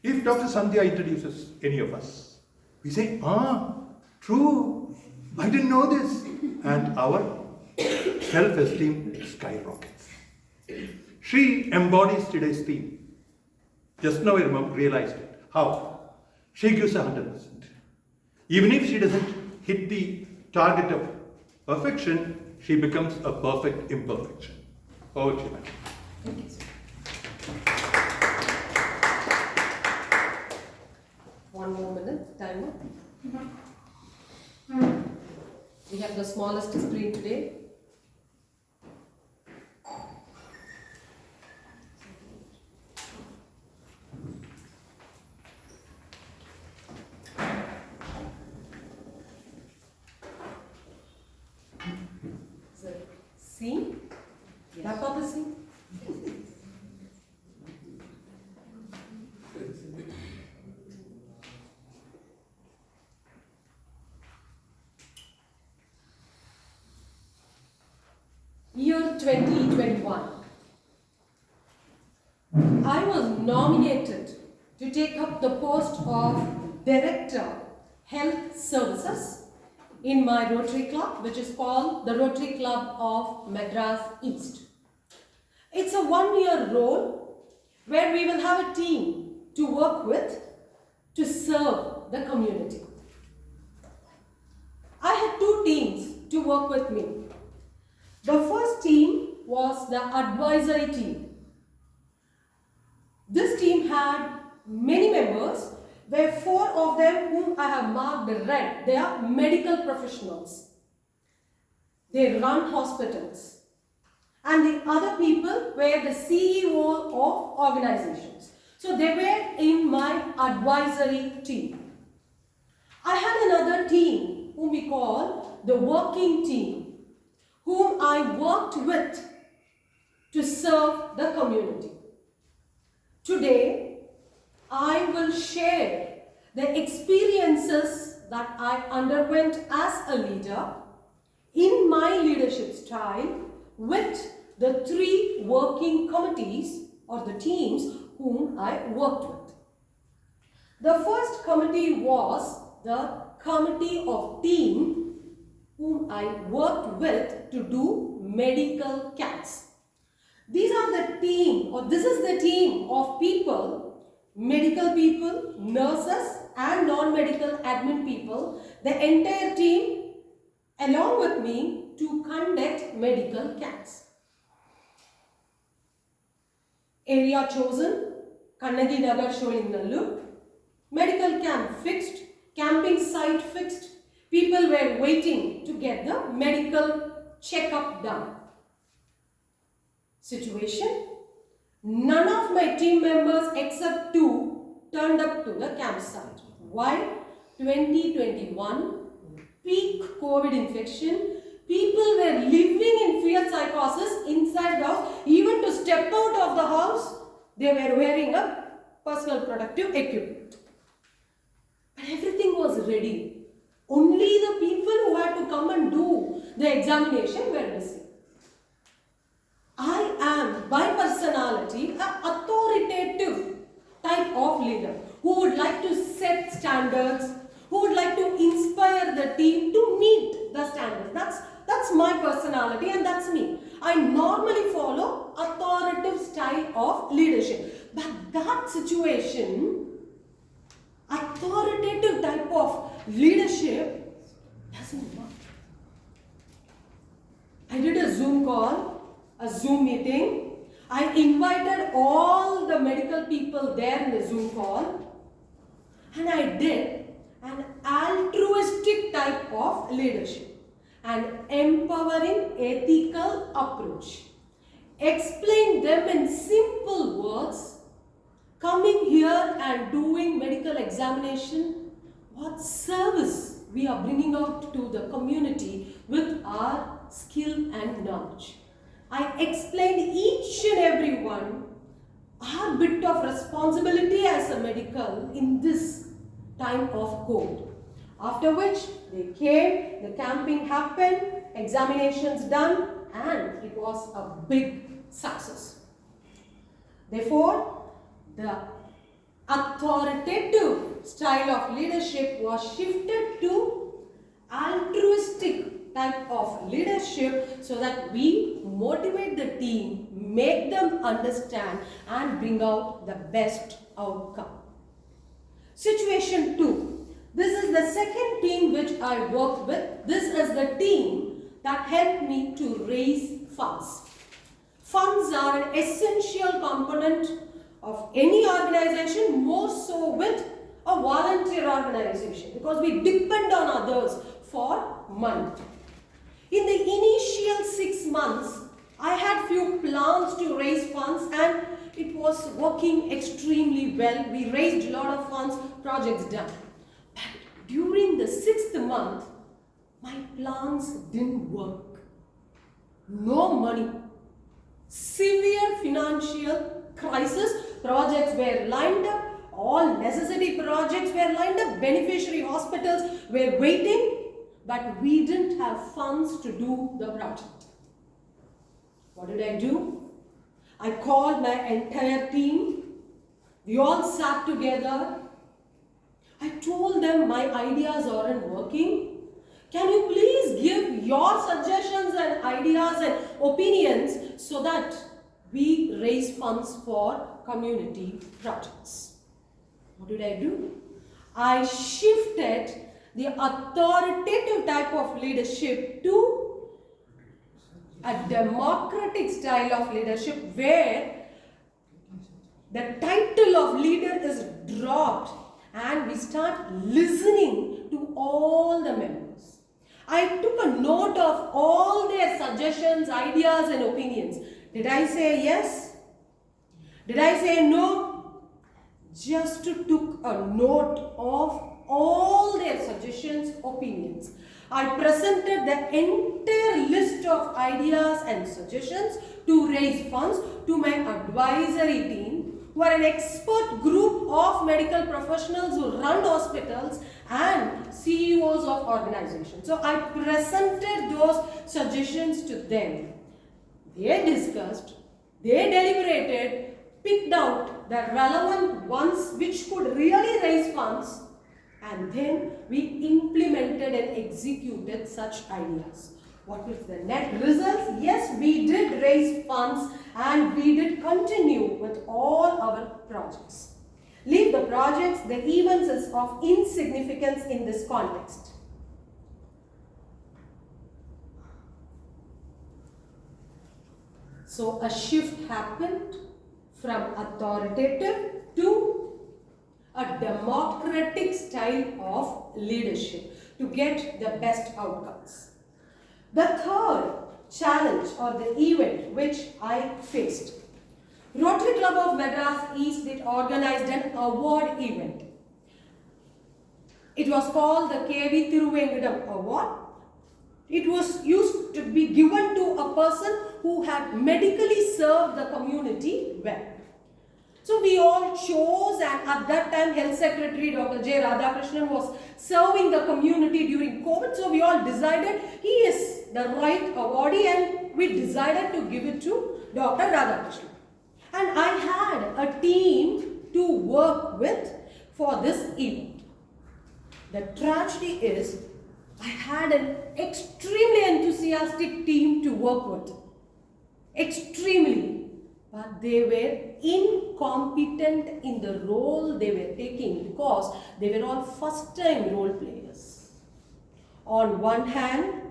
If Dr. Sandhya introduces any of us, we say, true, I didn't know this. And our self-esteem skyrockets. She embodies today's theme. Just now I realized it. How? She gives 100%. Even if she doesn't hit the target of perfection, she becomes a perfect imperfection. Over to you, ma'am. Thank you. One more minute, timer. We have the smallest screen today. Scene? Wrap up the scene? Year 2021. I was nominated to take up the post of Director, Health Services in my Rotary Club, which is called the Rotary Club of Madras East. It's a 1-year role where we will have a team to work with to serve the community. I had 2 teams to work with me. The first team was the advisory team. This team had many members, where 4 of them whom I have marked red, they are medical professionals. They run hospitals. And the other people were the CEO of organizations. So they were in my advisory team. I had another team whom we call the working team, whom I worked with to serve the community. Today, I will share the experiences that I underwent as a leader in my leadership style with the 3 working committees or the teams whom I worked with. The first committee was the committee of team whom I worked with to do medical camps. These are the team, or this is the team of people, medical people, nurses and non-medical admin people, the entire team along with me to conduct medical camps. Area chosen, Kannagi Nagar Sholingallu. Medical camp fixed, camping site fixed. People were waiting to get the medical checkup done. Situation: none of my team members except 2 turned up to the campsite. Why? 2021, peak COVID infection. People were living in fear psychosis inside the house. Even to step out of the house, they were wearing a personal protective equipment. But everything was ready. Only the people who had to come and do the examination were missing. I am, by personality, an authoritative type of leader who would like to set standards, who would like to inspire the team to meet the standards. That's my personality and that's me. I normally follow authoritative style of leadership. But that situation, authoritative type of leadership, doesn't work. I did a Zoom call, a Zoom meeting. I invited all the medical people there in the Zoom call, and I did an altruistic type of leadership, an empowering ethical approach. Explain them in simple words. Coming here and doing medical examination, what service we are bringing out to the community with our skill and knowledge. I explained each and every one our bit of responsibility as a medical in this time of COVID. After which they came, the camping happened, examinations done, and it was a big success. Therefore, the authoritative style of leadership was shifted to altruistic type of leadership so that we motivate the team, make them understand and bring out the best outcome. Situation 2. This is the second team which I worked with. This is the team that helped me to raise funds. Funds are an essential component of any organization, more so with a volunteer organization, because we depend on others for money. In the initial 6 months, I had few plans to raise funds and it was working extremely well. We raised a lot of funds, projects done. But during the 6th month, my plans didn't work. No money. Severe financial crisis. Projects were lined up. All necessity projects were lined up. Beneficiary hospitals were waiting. But we didn't have funds to do the project. What did I do? I called my entire team. We all sat together. I told them my ideas aren't working. Can you please give your suggestions and ideas and opinions so that we raise funds for community projects? What did I do? I shifted the authoritative type of leadership to a democratic style of leadership where the title of leader is dropped and we start listening to all the members. I took a note of all their suggestions, ideas and opinions. Did I say yes? Did I say no? just took a note of all their suggestions, opinions. I presented the entire list of ideas and suggestions to raise funds to my advisory team, who are an expert group of medical professionals who run hospitals and CEOs of organizations. So I presented those suggestions to them. They discussed, they deliberated, picked out the relevant ones which could really raise funds, and then we implemented and executed such ideas. What was the net results? Yes, we did raise funds and we did continue with all our projects. Leave the projects, the events is of insignificance in this context. So a shift happened from authoritative to a democratic style of leadership to get the best outcomes. The third challenge or the event which I faced, Rotary Club of Madras East did organized an award event. It was called the KV Thiruvengadam Award. It was used to be given to a person who had medically served the community well. So we all chose, and at that time Health Secretary Dr. J. Radhakrishnan was serving the community during COVID. So we all decided he is the right awardee, and we decided to give it to Dr. Radhakrishnan. And I had a team to work with for this event. The tragedy is I had an extremely enthusiastic team to work with. Extremely. But they were incompetent in the role they were taking because they were all first-time role players. On one hand,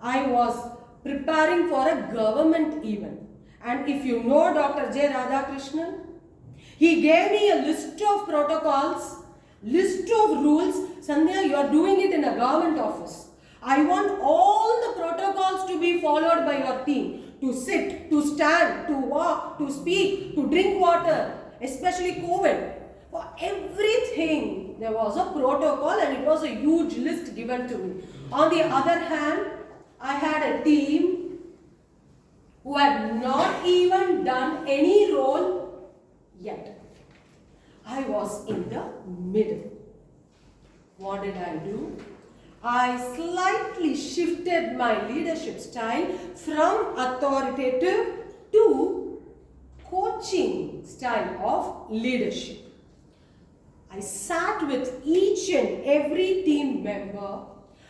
I was preparing for a government event. And if you know Dr. J. Radhakrishnan, he gave me a list of protocols, list of rules. Sandhya, you are doing it in a government office. I want all the protocols to be followed by your team. To sit, to stand, to walk, to speak, to drink water, especially COVID. For everything, there was a protocol and it was a huge list given to me. On the other hand, I had a team who had not even done any role yet. I was in the middle. What did I do? I slightly shifted my leadership style from authoritative to coaching style of leadership. I sat with each and every team member.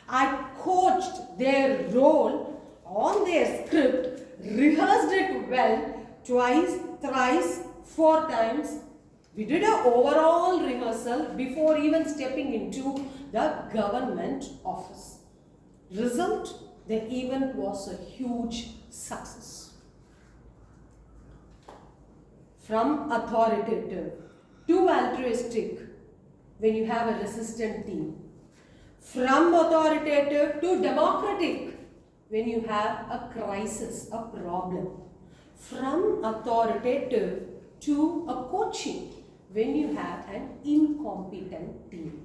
I coached their role on their script, rehearsed it well, twice, thrice, 4 times. We did an overall rehearsal before even stepping into the government office. Result, the event was a huge success. From authoritative to altruistic when you have a resistant team. From authoritative to democratic when you have a crisis, a problem. From authoritative to a coaching when you have an incompetent team.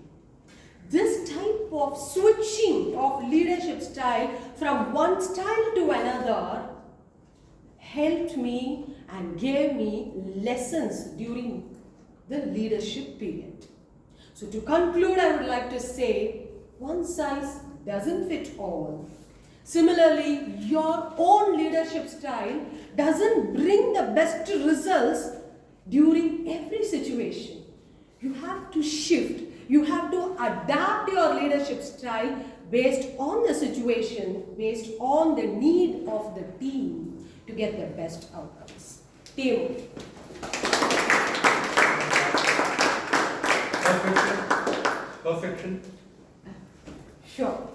This type of switching of leadership style from one style to another helped me and gave me lessons during the leadership period. So to conclude, I would like to say, one size doesn't fit all. Similarly, your own leadership style doesn't bring the best results during every situation. You have to shift. You have to adapt your leadership style based on the situation, based on the need of the team to get the best outcomes. TMOD. Perfection. Sure.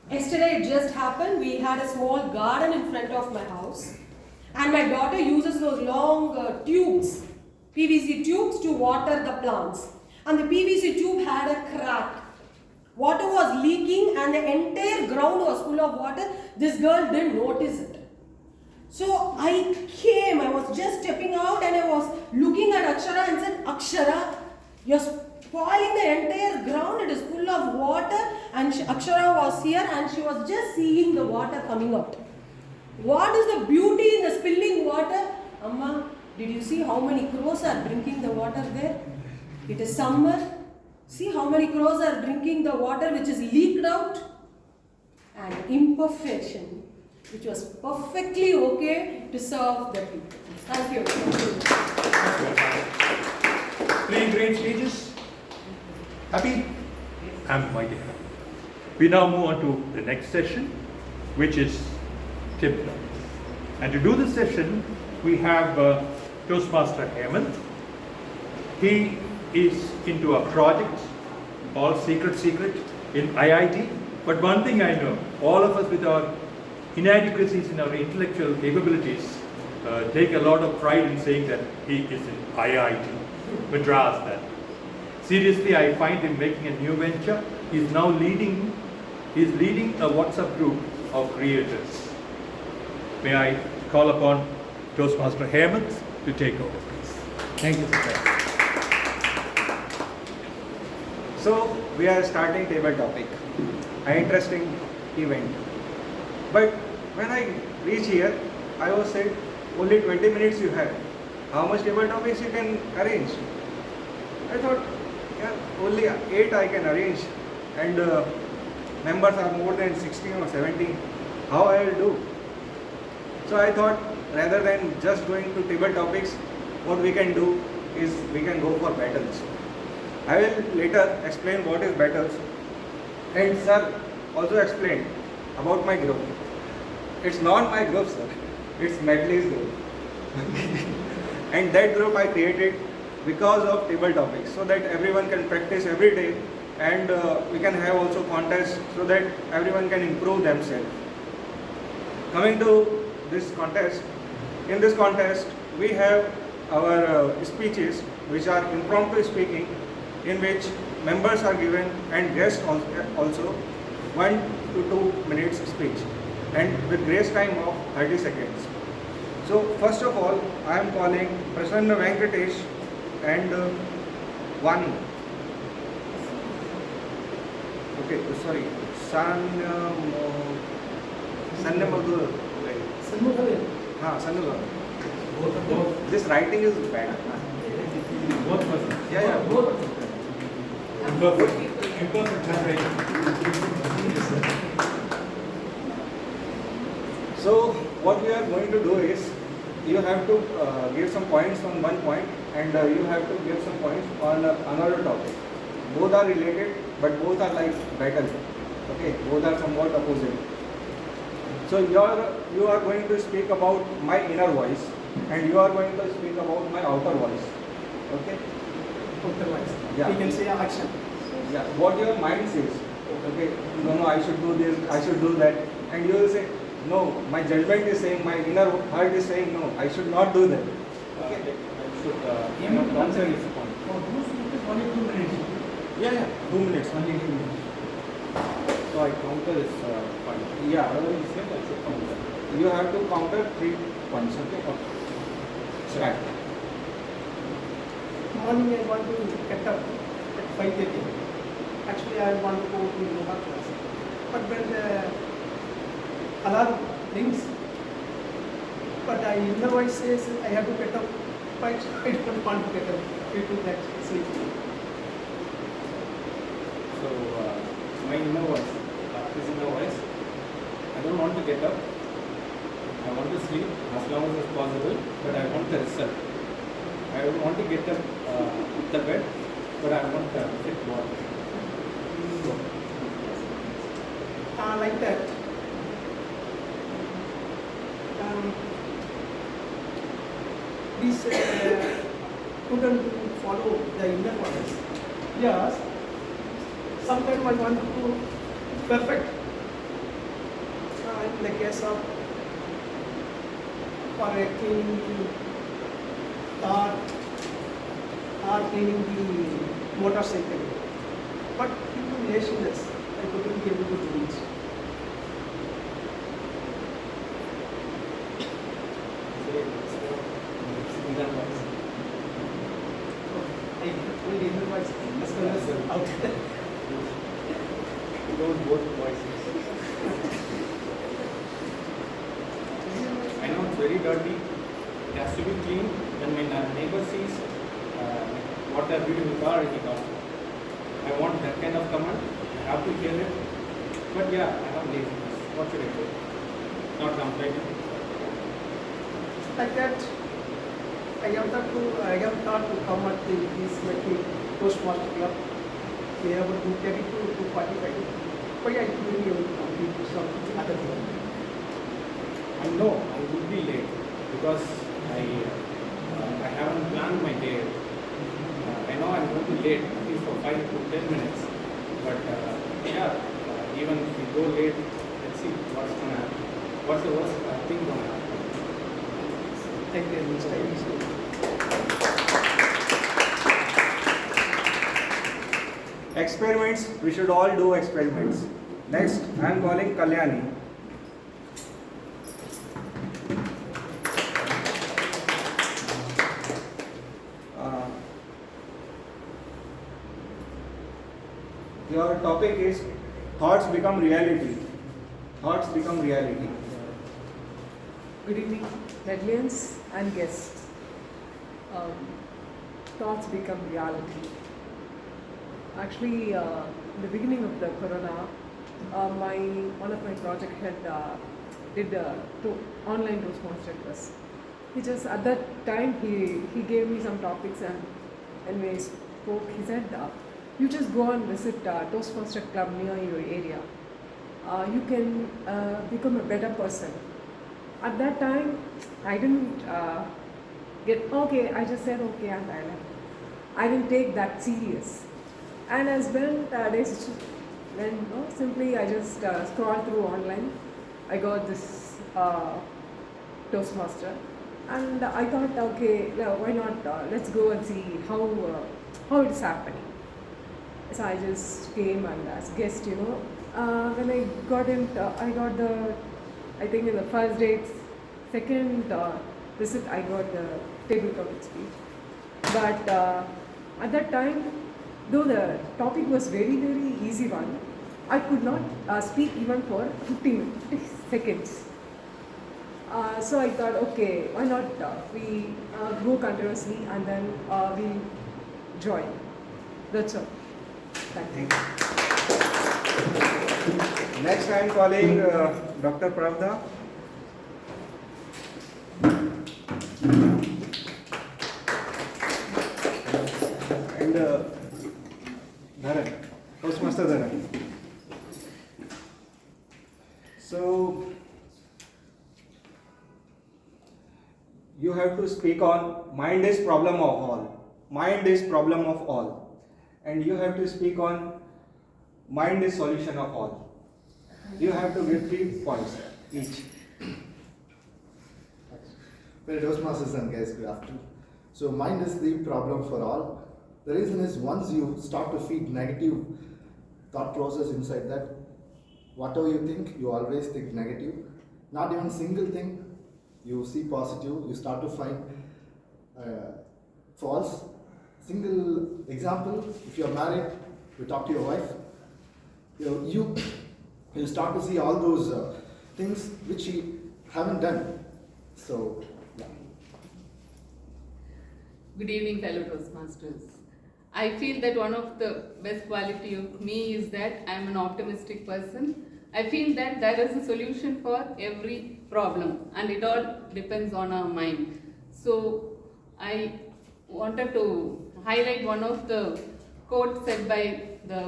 Yesterday it just happened. We had a small garden in front of my house. And my daughter uses those long tubes, PVC tubes, to water the plants. And the PVC tube had a crack. Water was leaking and the entire ground was full of water. This girl didn't notice it. So I was just stepping out and I was looking at Akshara and said, Akshara, You're spoiling the entire ground. It is full of water, and Akshara was here and she was just seeing the water coming out. What is the beauty in the spilling water? Amma, did you see how many crows are drinking the water there? It is summer. See how many crows are drinking the water which is leaked out? And imperfection, which was perfectly okay to serve the people. Thank you. Playing great stages? Happy? I'm mighty happy. We now move on to the next session, which is tip topics. And to do this session, we have Toastmaster Hemant. He is into a project, all secret, in IIT. But one thing I know, all of us with our inadequacies in our intellectual capabilities take a lot of pride in saying that he is in IIT, Madras then. Seriously, I find him making a new venture. He's now leading a WhatsApp group of creators. May I call upon Toastmaster Hemant to take over, please. Thank you, sir. So, we are starting table topic, an interesting event. But when I reach here, I was said, only 20 minutes you have. How much table topics you can arrange? I thought, yeah, only 8 I can arrange. And members are more than 16 or 17. How I will do? So I thought, rather than just going to table topics, what we can do is we can go for battles. I will later explain what is battles. And sir also explained about my group. It's not my group, sir. It's Medley's group. And that group I created because of table topics, so that everyone can practice every day, and we can have also contests so that everyone can improve themselves. Coming to this contest, in this contest we have our speeches, which are impromptu speaking, in which members are given and guests also 1 to 2 minutes speech, and with grace time of 30 seconds. So first of all, I am calling Presiding Venkatesh and one. Okay, sorry, Sandhya. This writing is bad. Both persons. Yeah. Both. Imperfect handwriting. So what we are going to do is, you have to give some points on one point, and you have to give some points on another topic. Both are related, but both are like battle. Okay, both are somewhat opposite. So you are going to speak about my inner voice, and you are going to speak about my outer voice. Okay? Outer voice. Yeah. We can say action. Yeah. What your mind says. Okay. No, I should do this. I should do that. And you will say, no, my judgment is saying, my inner heart is saying, no, I should not do that. Okay. I should answer his point. Only 2 minutes. Yeah. 2 minutes. Only 2 minutes. So I counter this point. Yeah. Whatever you said, I should counter. You have to counter 3 points. Okay. Start. Morning I want to get up at 5:30. Actually I want to go to yoga class. But when the alarm rings, but I inner voice says I have to get up, but I don't want to get up due to that sleep. So my inner voice, this inner voice, I don't want to get up. I want to sleep as long as possible, but I want the result. I don't want to get up the bed, but I want the fit body. Like that. Please couldn't follow the inner voice. Yes. Sometimes I want to perfect. In the case of for cleaning the car or cleaning the motorcycle. But due to laziness, I couldn't be able to do it. I told inner voice Out. Don't vote voices. I know it's very dirty. It has to be clean. When my neighbor sees what a beautiful car he got, I want that kind of command. I have to hear it. But yeah, I have laziness. What should I do? Not complaining. Like that, I am taught to come at this Toastmaster club. We have a 2:30 to 2:45. But I will be able to complete some other thing. I know I will be late because I haven't planned my day. I know I'm going to be late at least for 5 to 10 minutes. But even if we go late, let's see what's going to happen. What's the worst thing going to happen? Thank you very much. Experiments, we should all do experiments. Next, I am calling Kalyani. Your topic is thoughts become reality. Thoughts become reality. Good evening, Medlians and guests. Thoughts become reality. Actually, in the beginning of the corona, one of my project head did online Toastmaster class. He just at that time he gave me some topics, and when we spoke, he said, "You just go and visit Toastmaster club near your area. You can become a better person." At that time, I didn't get okay. I just said okay, and I left. I didn't take that serious. And as when days went, simply I just scrolled through online. I got this Toastmaster, and I thought, okay, why not? Let's go and see how it is happening. So I just came and as guest, when I got in, I think in the first day, second visit, I got the table topic speech. But at that time, though the topic was very, very easy one, I could not speak even for 50 seconds. So I thought, okay, why not we go continuously and then we join. That's all. Thank you. Next I am calling Dr. Pravda. And Dharan, Toastmaster Dharan. So you have to speak on mind is problem of all. Mind is problem of all. And you have to speak on mind is solution of all. You have to give 3 points each. Well, Toastmasters and guys, good afternoon. So mind is the problem for all. The reason is once you start to feed negative thought process inside that, whatever you think, you always think negative. Not even single thing you see positive, you start to find false. Single example, if you are married, you talk to your wife, you start to see all those things which you haven't done. So, yeah. Good evening, fellow Toastmasters. I feel that one of the best quality of me is that I am an optimistic person. I feel that there is a solution for every problem, and it all depends on our mind. So I wanted to highlight one of the quotes said by the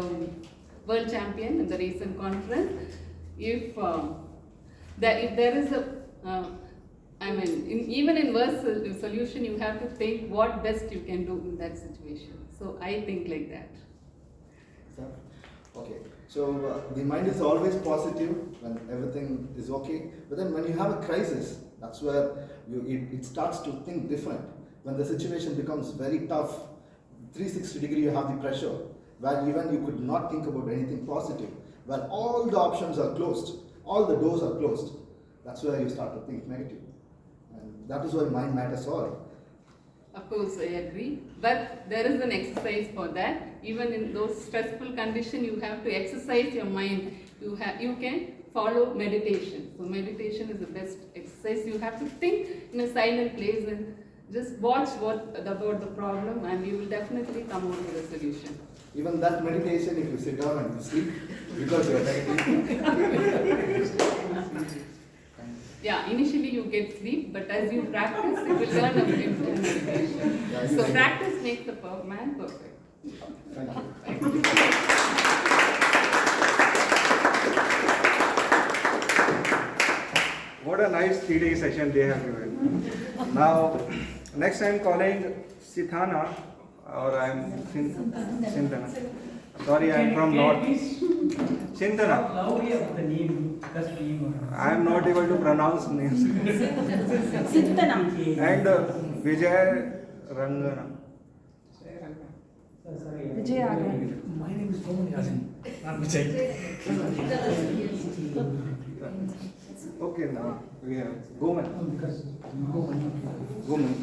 world champion in the recent conference. If there is a even in worst solution, you have to think what best you can do in that situation. So I think like that. Okay, so the mind is always positive when everything is okay, but then when you have a crisis, that's where it starts to think different. When the situation becomes very tough, 360 degree you have the pressure, where even you could not think about anything positive, where all the options are closed, all the doors are closed, that's where you start to think negative. And that is why mind matters all. Of course, I agree. But there is an exercise for that. Even in those stressful conditions, you have to exercise your mind. You can follow meditation. So meditation is the best exercise. You have to think in a silent place and just watch about the problem, and you will definitely come out with a solution. Even that meditation, if you sit down and sleep, because you are meditating. Yeah, initially you get sleep, but as you practice, you will learn a improve meditation. So practice makes the man perfect. Thank you. What a nice 3-day session they have given. Now, next I'm calling Sithana, or I'm Sindhana. Sorry, I'm from North. Sindhana. I am not able to pronounce names. Sindhana. And Vijay Rangana. Vijay Rangana. My name is Goman, not Vijay. Okay, now we have Goman. Goman.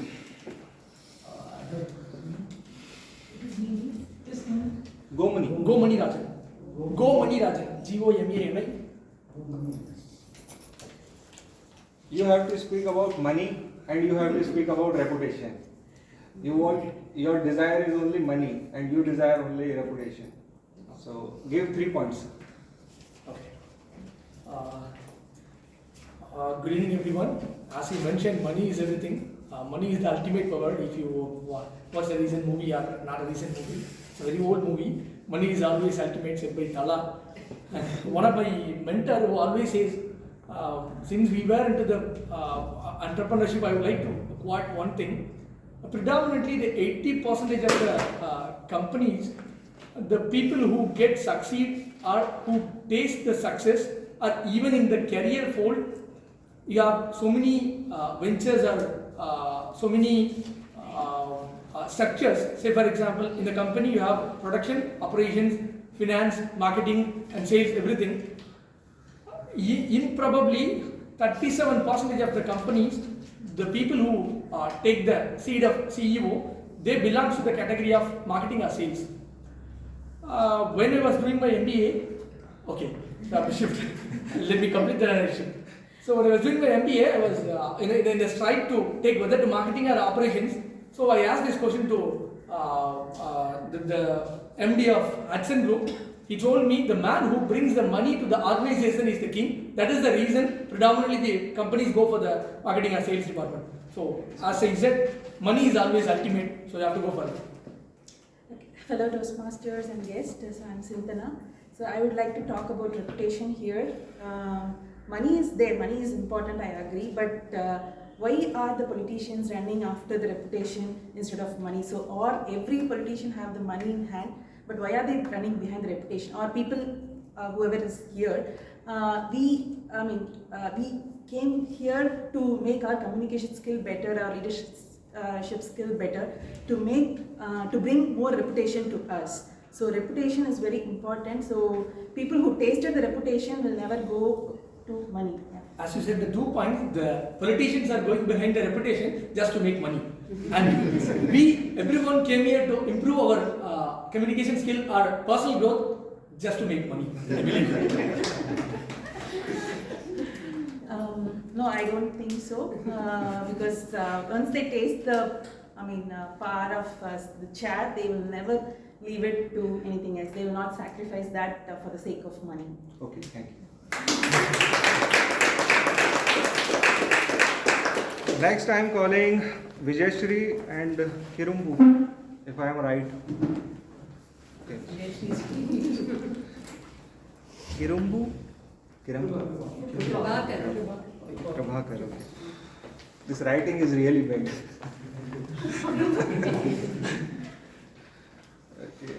Gomani Rajan. Gomani. You have to speak about money and you have to speak about reputation. Your desire is only money and you desire only reputation. So give 3 points. Okay. Good evening, everyone. As you mentioned, money is everything. Money is the ultimate power. If you watch a recent movie or not a recent movie, it's a very old movie. Money is always ultimate, said by Tala. One of my mentors who always says, since we were into the entrepreneurship, I would like to quote one thing. Predominantly, the 80% of the companies, the people who get succeed or who taste the success are even in the career fold. You have so many ventures or so many structures. Say for example, in the company you have production, operations, finance, marketing and sales, everything. In probably 37% of the companies, the people who take the seat of CEO, they belong to the category of marketing or sales. When I was doing my MBA, okay, let me complete the narration. So when I was doing my MBA, I was in the stride to take whether to marketing or operations. So I asked this question to the MD of Hudson Group. He told me the man who brings the money to the organization is the king. That is the reason predominantly the companies go for the marketing or sales department. So as I said, money is always ultimate, so you have to go for it. Okay. Fellow Toastmasters and guests, I'm Sindhana. So I would like to talk about reputation here. Money is there, money is important, I agree, but why are the politicians running after the reputation instead of money? So, or every politician have the money in hand, but why are they running behind the reputation? Or people, whoever is here, we came here to make our communication skill better, our leadership skill better, to bring more reputation to us. So reputation is very important. So people who tasted the reputation will never go to money. Yeah. As you said, the 2 points, the politicians are going behind the reputation just to make money. And everyone came here to improve our communication skill, our personal growth, just to make money. I believe that. No, I don't think so. Because once they taste the, power of the chair, they will never leave it to anything else. They will not sacrifice that for the sake of money. Okay, thank you. Next I am calling Vijayshri and Kirumbu, if I am right. Okay. Kirumbu? Prabhakar. Okay. This writing is really big. Okay.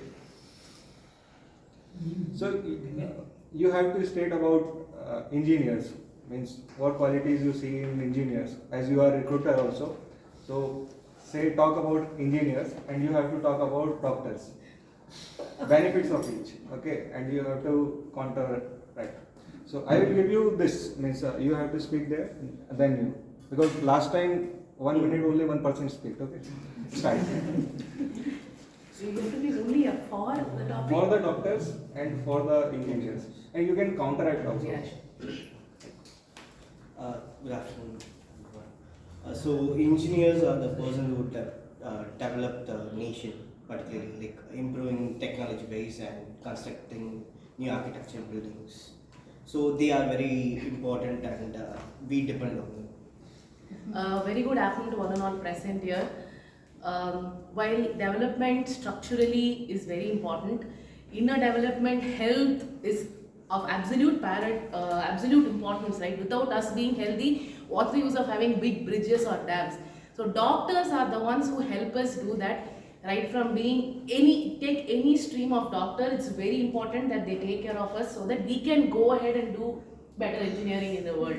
So you have to state about engineers, means what qualities you see in engineers, as you are a recruiter also. So talk about engineers and you have to talk about doctors. Benefits of each, okay, and you have to counter right. So I will give you this, means you have to speak there, then you. Because last time 1 minute only one person speak, okay? Start. So you have to be only for the topic? For the doctors and for the engineers. And you can counteract also. Yeah. Good afternoon, everyone. So engineers are the person who develop the nation, particularly like improving technology base and constructing new architecture buildings. So they are very important and we depend on them. Very good afternoon to one and all present here. While development structurally is very important, inner development, health is of absolute importance, right? Without us being healthy, what's the use of having big bridges or dams? So doctors are the ones who help us do that. Right from being take any stream of doctor, it's very important that they take care of us so that we can go ahead and do better engineering in the world.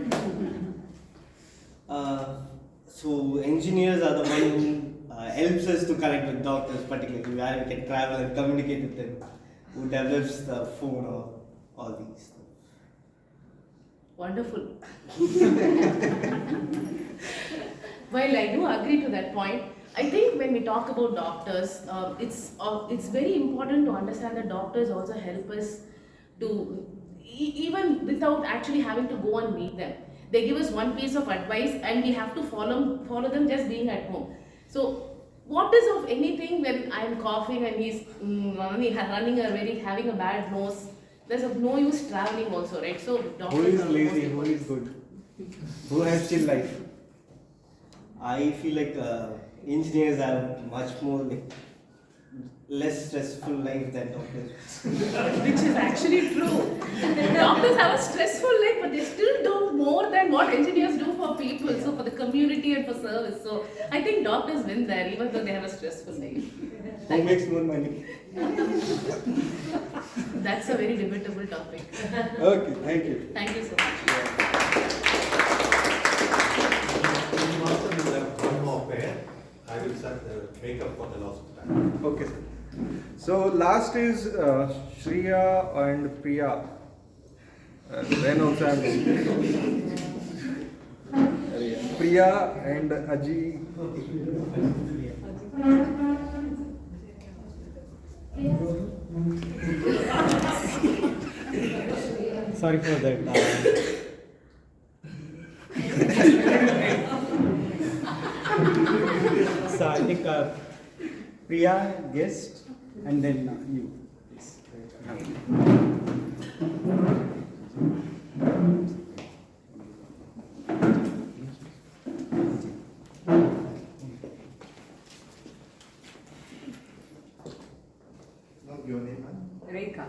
So engineers are the one who helps us to connect with doctors, particularly where we can travel and communicate with them, who develops the phone or all these stuff. Wonderful. While I do agree to that point, I think when we talk about doctors, it's very important to understand that doctors also help us to, even without actually having to go and meet them. They give us one piece of advice and we have to follow them just being at home. So what is of anything when I am coughing and he's running having a bad nose? There's of no use traveling also, right? So doctors Who is are lazy? Who is good? Who has chill life? I feel like engineers have much more less stressful life than doctors. Which is actually true. Doctors have a stressful life, but they still do more than what engineers do for people, so for the community and for service. So I think doctors win there, even though they have a stressful life. Who makes more money? That's a very debatable topic. Okay, thank you. Thank you so much. Master will have one more pair. I will set the makeup for the last time. Okay, sir. So last is Shreya and Priya. Then also I'm Priya and Aji. Sorry for that. So I think Priya, guest, and then you. Please. Your name, ma'am? Rekha.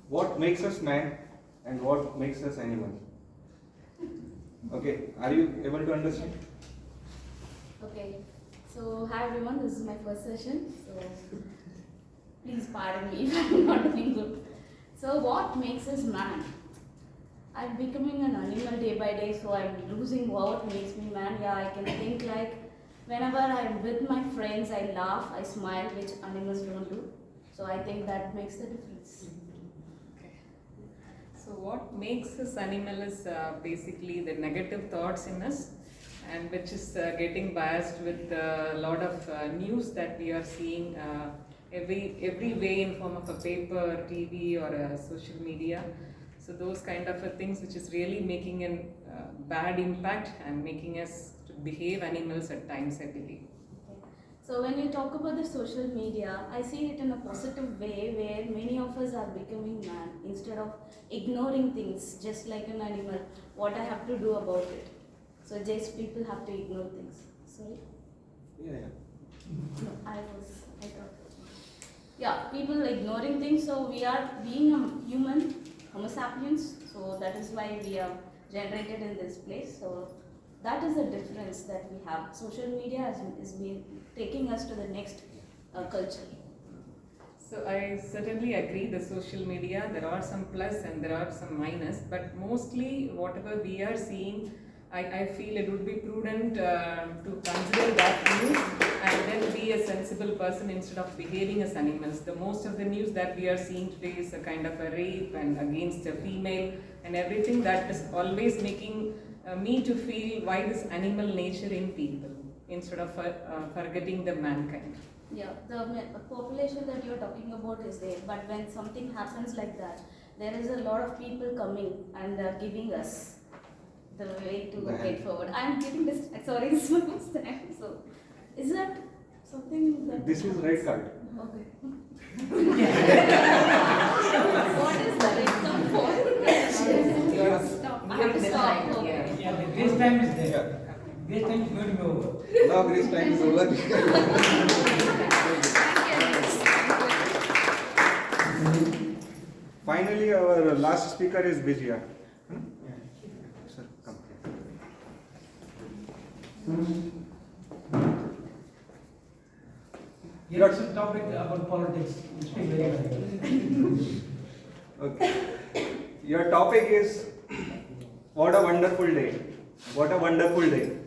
What makes us man and what makes us animal? Okay, are you able to understand? Okay, so hi everyone, this is my first session, so please pardon me if I'm not doing good. So what makes us man? I'm becoming an animal day by day, so I'm losing what makes me man. Yeah, I can think like whenever I'm with my friends, I laugh, I smile, which animals don't do. So I think that makes the difference. So what makes us animal is basically the negative thoughts in us, and which is getting biased with a lot of news that we are seeing every way in form of a paper, TV or social media. So those kind of things which is really making a bad impact and making us to behave animals at times, I believe. So when we talk about the social media, I see it in a positive way where many of us are becoming man instead of ignoring things just like an animal. What I have to do about it. So just people have to ignore things. Sorry? Yeah. No, I thought. Yeah, people ignoring things. So we are being a human, Homo sapiens. So that is why we are generated in this place. So that is the difference that we have. Social media is taking us to the next culture. So I certainly agree, the social media, there are some plus and there are some minus, but mostly whatever we are seeing, I feel it would be prudent to consider that news and then be a sensible person instead of behaving as animals. The most of the news that we are seeing today is a kind of a rape and against a female and everything that is always making me to feel why this animal nature in people instead of forgetting the mankind. Yeah, the population that you're talking about is there, but when something happens like that, there is a lot of people coming and giving us the way to get forward. I'm getting this, sorry, this is my first time, so is that something that... This is red card. Okay. What is the red card for? Stop. I have to stop. Okay. Yeah, the grace time is there. Grace time is going to be over. Now grace time is over. Finally, our last speaker is Vijaya. Sir, come. Here is a topic about politics. You speak very well. Okay. Your topic is what a wonderful day. What a wonderful day.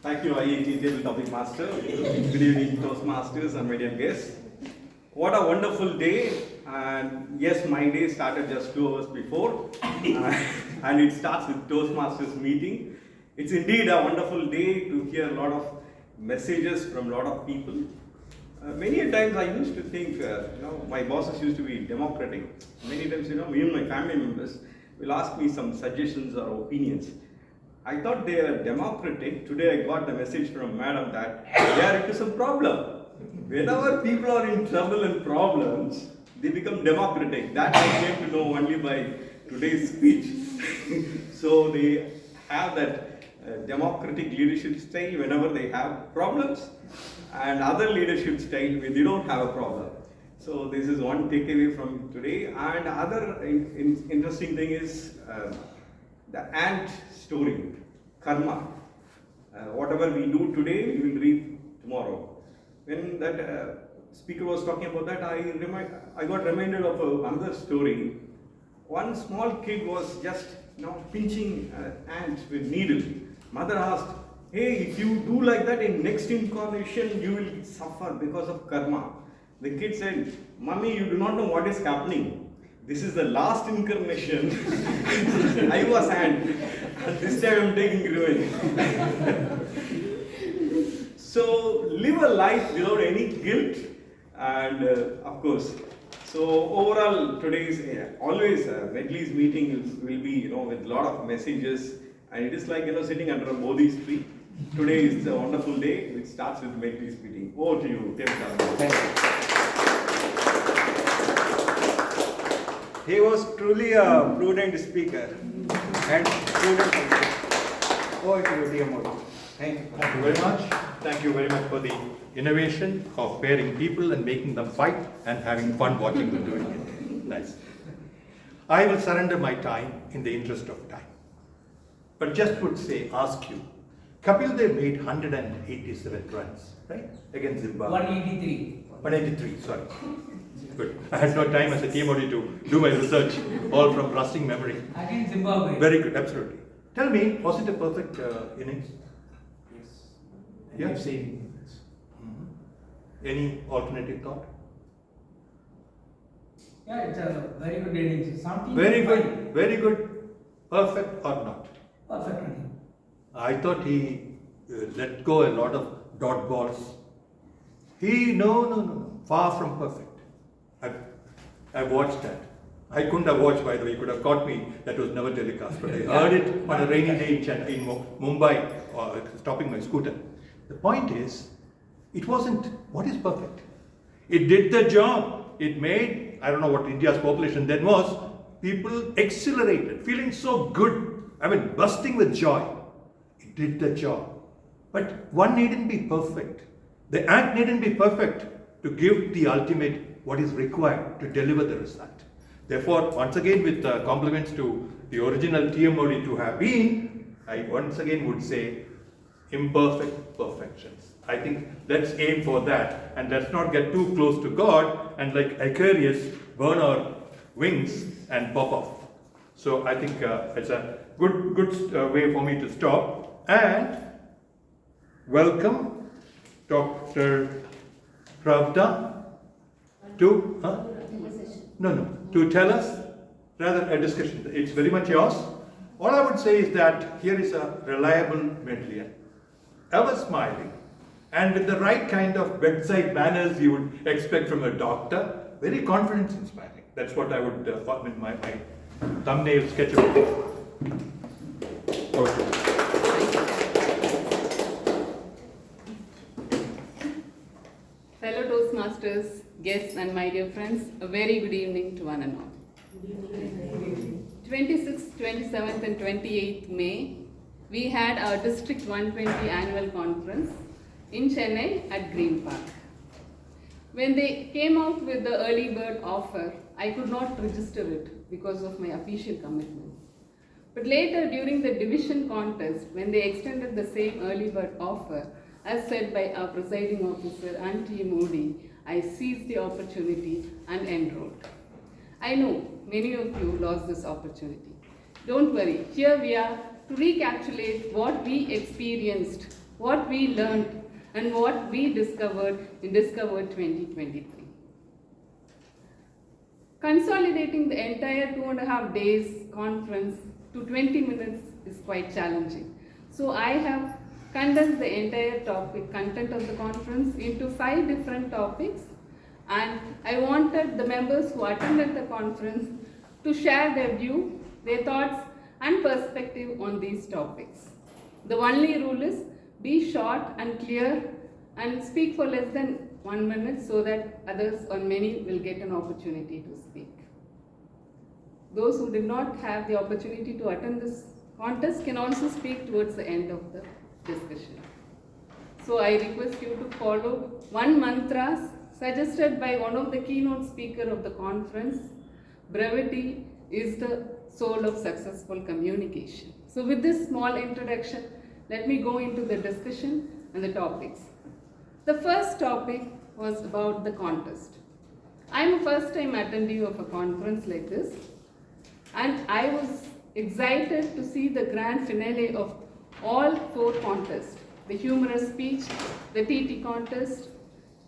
Thank you, IET Table Topic Master. Good evening, Toastmasters and my dear guests. What a wonderful day. And yes, my day started just 2 hours before. And it starts with Toastmasters meeting. It's indeed a wonderful day to hear a lot of messages from a lot of people. Many a times I used to think, my bosses used to be democratic. Many times, even my family members will ask me some suggestions or opinions. I thought they are democratic. Today I got the message from madam that they are into some problem. Whenever people are in trouble and problems, they become democratic. That I came to know only by today's speech. So they have that democratic leadership style whenever they have problems, and other leadership style when they don't have a problem. So this is one takeaway from today. And other interesting thing is the ant story, karma. Whatever we do today, we will reap tomorrow. When that speaker was talking about that, I got reminded of another story. One small kid was just pinching ants with needle. Mother asked, "Hey, if you do like that in next incarnation, you will suffer because of karma." The kid said, "Mommy, you do not know what is happening. This is the last incarnation. I was ant, and this time I am taking revenge." So live a life without any guilt, and of course. So overall, today's always Medley's meeting will be with a lot of messages, and it is like sitting under a Modi's tree. Today is a wonderful day, which starts with Medley's meeting. Over to you, TM Dharan. He was truly a prudent speaker and prudent also. Over to you, TMOD. Thank you. Thank you very much. Thank you very much for the innovation of pairing people and making them fight and having fun watching them doing it. Nice. I will surrender my time in the interest of time. But just would ask you, Kapil Dev made 187 runs, right? Against Zimbabwe. 183. 183, sorry. Good. I had no time as a TMOD to do my research, all from rusting memory. Against Zimbabwe. Very good, absolutely. Tell me, was it a perfect innings? Yes. Yeah. I've seen. Any alternative thought? Yeah, it's a very good innings. Very good, very good. Perfect or not? Perfect. I thought he let go a lot of dot balls. No. Far from perfect. I've watched that. I couldn't have watched, by the way. You could have caught me. That was never telecast. But I heard it on a rainy day in Mumbai, stopping my scooter. The point is, it wasn't what is perfect. It did the job. It made, I don't know what India's population then was, people exhilarated, feeling so good. I mean, bursting with joy. It did the job. But one needn't be perfect. The act needn't be perfect to give the ultimate what is required to deliver the result. Therefore, once again, with compliments to the original TMOD to have been, I once again would say imperfect perfections. I think let's aim for that, and let's not get too close to God and like Icarus burn our wings and pop off. So I think it's a good way for me to stop and welcome Dr. Pravda to to tell us, rather a discussion. It's very much yours. All I would say is that here is a reliable Medleyan, ever smiling, and with the right kind of bedside manners you would expect from a doctor, very confidence inspiring. That's what I would in my thumbnail sketch of it. Okay. Fellow Toastmasters, guests and my dear friends, a very good evening to one and all. 26th, 27th and 28th May, we had our District 120 annual conference in Chennai at Green Park. When they came out with the early bird offer, I could not register it because of my official commitments. But later during the division contest, when they extended the same early bird offer, as said by our Presiding Officer and TMOD, I seized the opportunity and enrolled. I know many of you lost this opportunity. Don't worry, here we are to recapitulate what we experienced, what we learned, and what we discovered in Discovered 2023. Consolidating the entire 2.5 days conference to 20 minutes is quite challenging. So I have condensed the entire content of the conference into 5 different topics, and I wanted the members who attended the conference to share their view, their thoughts and perspective on these topics. The only rule is be short and clear and speak for less than 1 minute so that others or many will get an opportunity to speak. Those who did not have the opportunity to attend this contest can also speak towards the end of the discussion. So I request you to follow one mantra suggested by one of the keynote speakers of the conference. Brevity is the soul of successful communication. So with this small introduction, let me go into the discussion and the topics. The first topic was about the contest. I am a first time attendee of a conference like this, and I was excited to see the grand finale of all 4 contests: the humorous speech, the TT contest,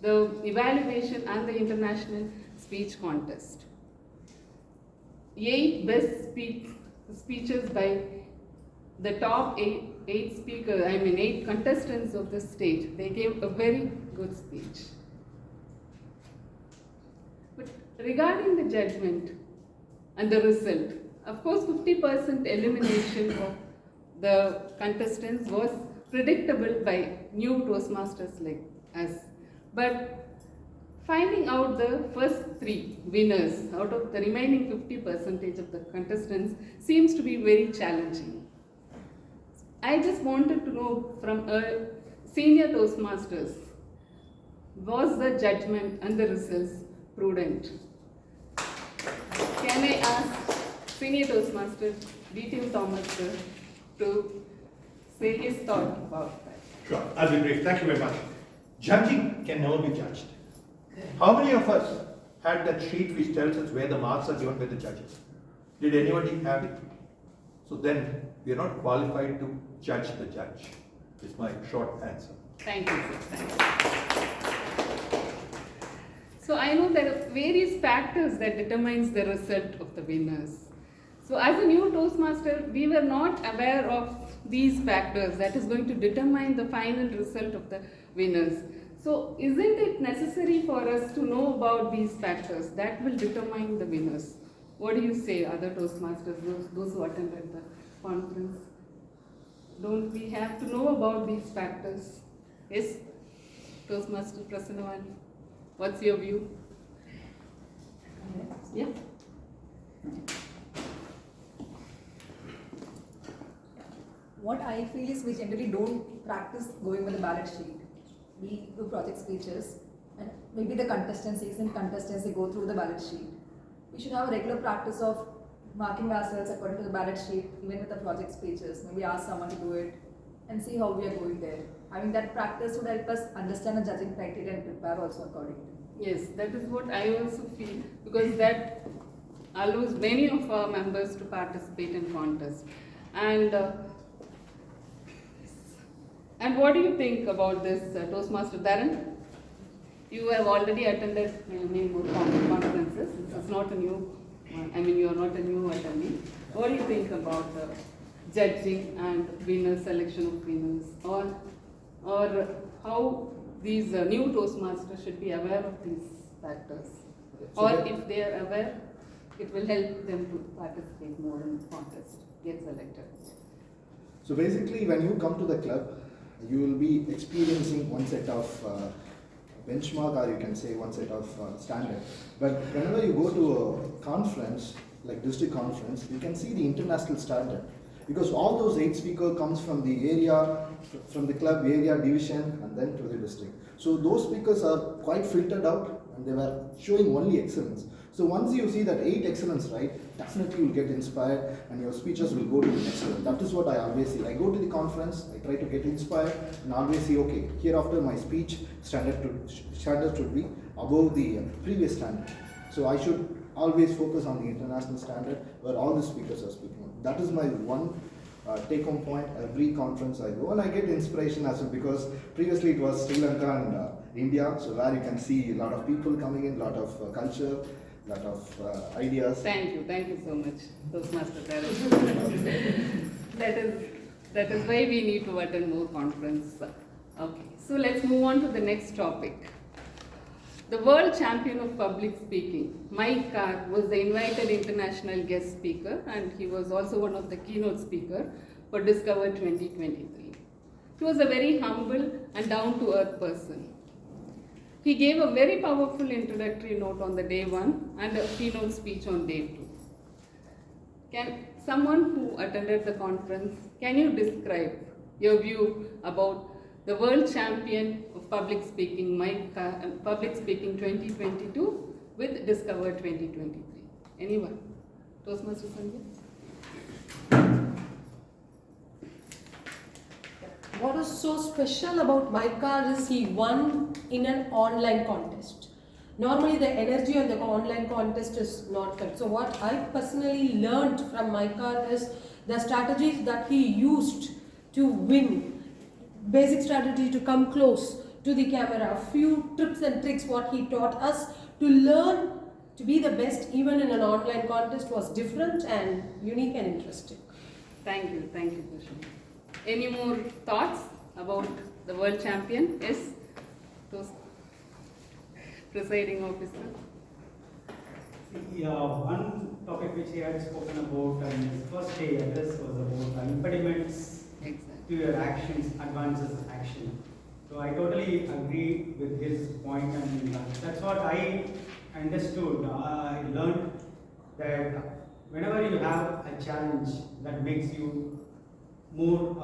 the evaluation and the international speech contest. 8 best speeches by the top 8 speakers, 8 contestants of the stage. They gave a very good speech. But regarding the judgment and the result, of course 50% elimination of the contestants was predictable by new Toastmasters like us. But finding out the first 3 winners out of the remaining 50% of the contestants seems to be very challenging. I just wanted to know from a senior Toastmasters, was the judgment and the results prudent? Can I ask senior Toastmaster DTM Thomas to say his thought about that? Sure, I'll be brief. Thank you very much. Judging can never be judged. How many of us had that sheet which tells us where the marks are given by the judges? Did anybody have it? So then we are not qualified to judge the judge. Is my short answer. Thank you, sir. Thank you. So I know there are various factors that determines the result of the winners. So as a new Toastmaster, we were not aware of these factors that is going to determine the final result of the winners. So isn't it necessary for us to know about these factors that will determine the winners? What do you say, other Toastmasters, those who attended the conference? Don't we have to know about these factors? Yes, Toastmaster Prasanna, what's your view? Yeah. What I feel is we generally don't practice going with the ballot sheet. We do project speeches, and maybe the contestants, seasoned contestants, they go through the ballot sheet. We should have a regular practice of marking ourselves according to the ballot sheet, even with the project speeches. Maybe ask someone to do it and see how we are going there. Having that practice would help us understand the judging criteria and prepare also accordingly. Yes, that is what I also feel, because that allows many of our members to participate in contests. And what do you think about this, Toastmaster Dharan? You have already attended many more conferences. It's not a new, you are not a new attendee. What do you think about judging and selection of winners, or how these new Toastmasters should be aware of these factors, or if they are aware, it will help them to participate more in the contest, get selected. So basically, when you come to the club, you will be experiencing one set of benchmark, or you can say one set of standard. But whenever you go to a conference, like district conference, you can see the international standard. Because all those 8 speakers comes from the area, from the club area, division, and then to the district. So those speakers are quite filtered out, and they were showing only excellence. So once you see that 8 excellence, right, definitely you'll get inspired and your speeches will go to the next level. That is what I always see. I go to the conference, I try to get inspired and always see, okay, hereafter my speech standard should be above the previous standard. So I should always focus on the international standard where all the speakers are speaking. That is my one take-home point every conference I go, and I get inspiration as well, because previously it was Sri Lanka and India, so where you can see a lot of people coming in, a lot of culture, lot of ideas. Thank you so much, Toastmaster that is why we need to attend more conference. Okay, so let's move on to the next topic. The world champion of public speaking, Mike Carr, was the invited international guest speaker, and he was also one of the keynote speakers for Discover 2023. He was a very humble and down-to-earth person. He gave a very powerful introductory note on the day 1 and a keynote speech on day 2. Can someone who attended the conference, can you describe your view about the world champion of public speaking, Public Speaking 2022 with Discover 2023? Anyone? Toastmaster Sandhya? What is so special about Micah is he won in an online contest. Normally the energy on the online contest is not good. So what I personally learned from Micah is the strategies that he used to win. Basic strategy to come close to the camera, a few tips and tricks what he taught us to learn to be the best even in an online contest was different and unique and interesting. Thank you, Prashant. Any more thoughts about the world champion? Yes, Presiding Officer. Yeah, one topic which he had spoken about in his first day address was about impediments to your actions, advances action. So I totally agree with his point, and that's what I understood. I learned that whenever you have a challenge that makes you more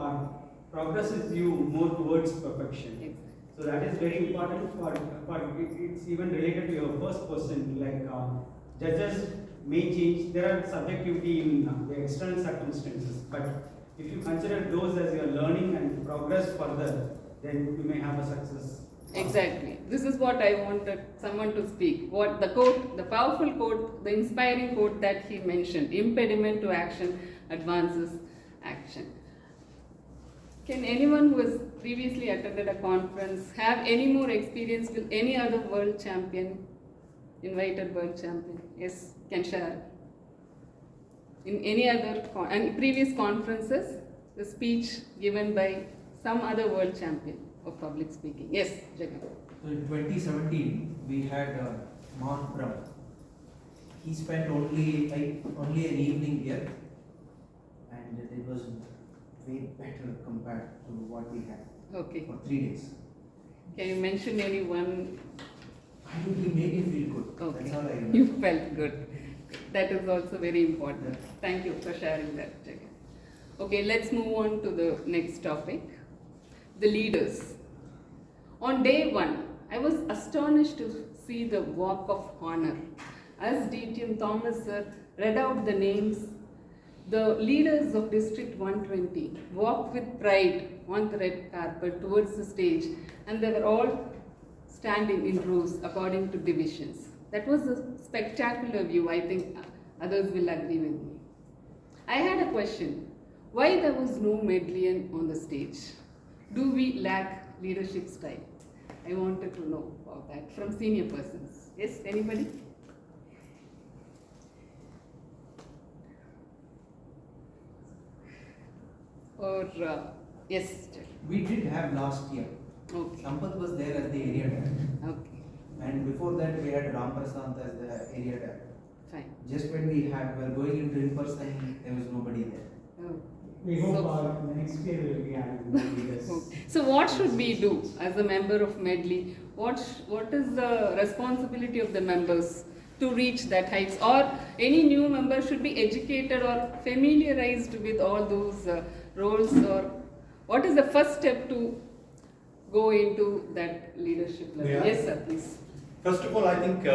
progresses you more towards perfection. So that is very important for it's even related to your first person, like judges may change, there are subjectivity in the external circumstances, but if you consider those as your learning and progress further, then you may have a success. Exactly. This is what I wanted someone to speak. What the quote, the powerful quote, the inspiring quote that he mentioned, impediment to action, advances action. Can anyone who has previously attended a conference have any more experience with any other world champion, invited world champion? Yes, can share. In any other previous conferences, the speech given by some other world champion of public speaking. Yes, Jagan. So in 2017, we had Mark Brown. He spent only an evening here, and it was way better compared to what we had. Okay. For 3 days. Can you mention any one? I think he made me feel good. Okay. That's all I remember. You felt good. That is also very important. Thank you for sharing that, Jagan. Okay, let's move on to the next topic. The leaders. On day 1, I was astonished to see the walk of honor. As DTM Thomas sir read out the names, the leaders of District 120 walked with pride on the red carpet towards the stage, and they were all standing in rows according to divisions. That was a spectacular view. I think others will agree with me. I had a question. Why there was no Medley on the stage? Do we lack leadership style? I wanted to know about that from senior persons. Yes, anybody? or yes? We did have last year. Okay. Sampath was there as the area director. Okay. And before that we had Ram Prasad as the area director. Fine. Just when we were going into in person, there was nobody there. Oh. We hope next year we will be having more leaders. So what should we do as a member of Medley? What is the responsibility of the members to reach that heights? Or any new member should be educated or familiarized with all those roles? Or what is the first step to go into that leadership level? Yeah. Yes, sir, please. First of all, I think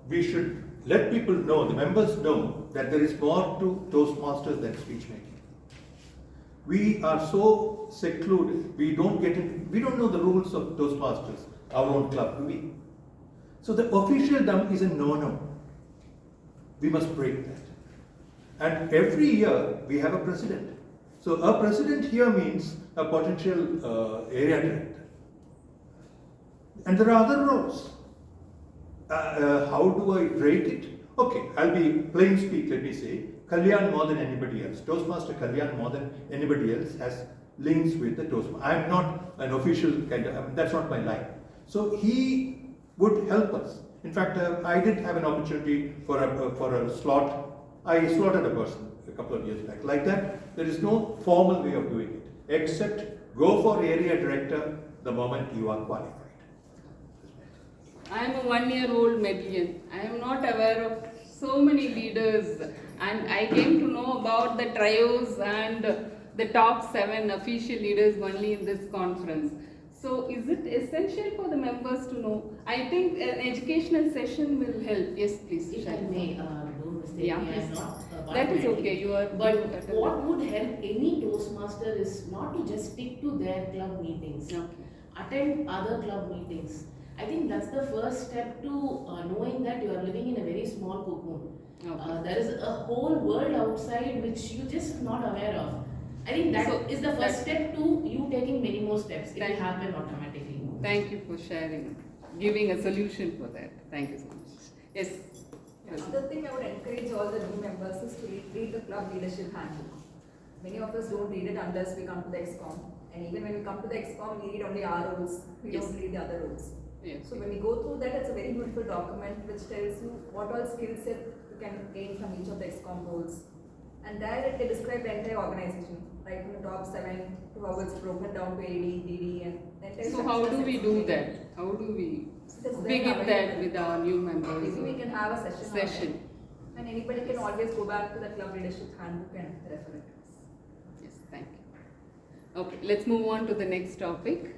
we should let people know, the members know, that there is more to Toastmasters than speech making. We are so secluded, we don't know the rules of Toastmasters, our own club, do we? So the officialdom is a no-no. We must break that. And every year we have a president. So a president here means a potential area director. And there are other roles. How do I break it? Okay, I'll be plain speak, let me say. Kalyan more than anybody else. Toastmaster Kalyan more than anybody else has links with the Toastmaster. I'm not an official kind of, that's not my line. So he would help us. In fact, I did have an opportunity for a slot. I slotted a person a couple of years back. Like that, there is no formal way of doing it, except go for area director the moment you are qualified. I am a 1-year-old Medleyan. I am not aware of so many leaders, and I came to know about the trios and the top 7 official leaders only in this conference. So is it essential for the members to know? I think an educational session will help. Yes, please. If I may, don't mistake Yeah, me, I am please. not That is okay. You are. But what would help any Toastmaster is not to just stick to their club meetings. Okay. Attend other club meetings. I think that's the first step to knowing that you are living in a very small cocoon. Okay. There is a whole world outside which you just not aware of. I think that is the first step to you taking many more steps. It will happen automatically. Thank you for sharing, giving a solution for that. Thank you so much. Yes. Another thing I would encourage all the new members is to read the club leadership handbook. Many of us don't read it unless we come to the EXCOM. And even when we come to the EXCOM, we read only our rules. We don't read the other rules. Yes. So when we go through that, it's a very beautiful document which tells you what all skill set you can gain from each of the EXCOM roles. And there they describe the entire organization, right from the top 7 to how it's broken down to AD, DD, and the entire. So how do we do that? How do we begin that with our new members? Maybe we can have a session. And anybody can always go back to the club leadership handbook and refer it. Yes, thank you. Okay, let's move on to the next topic.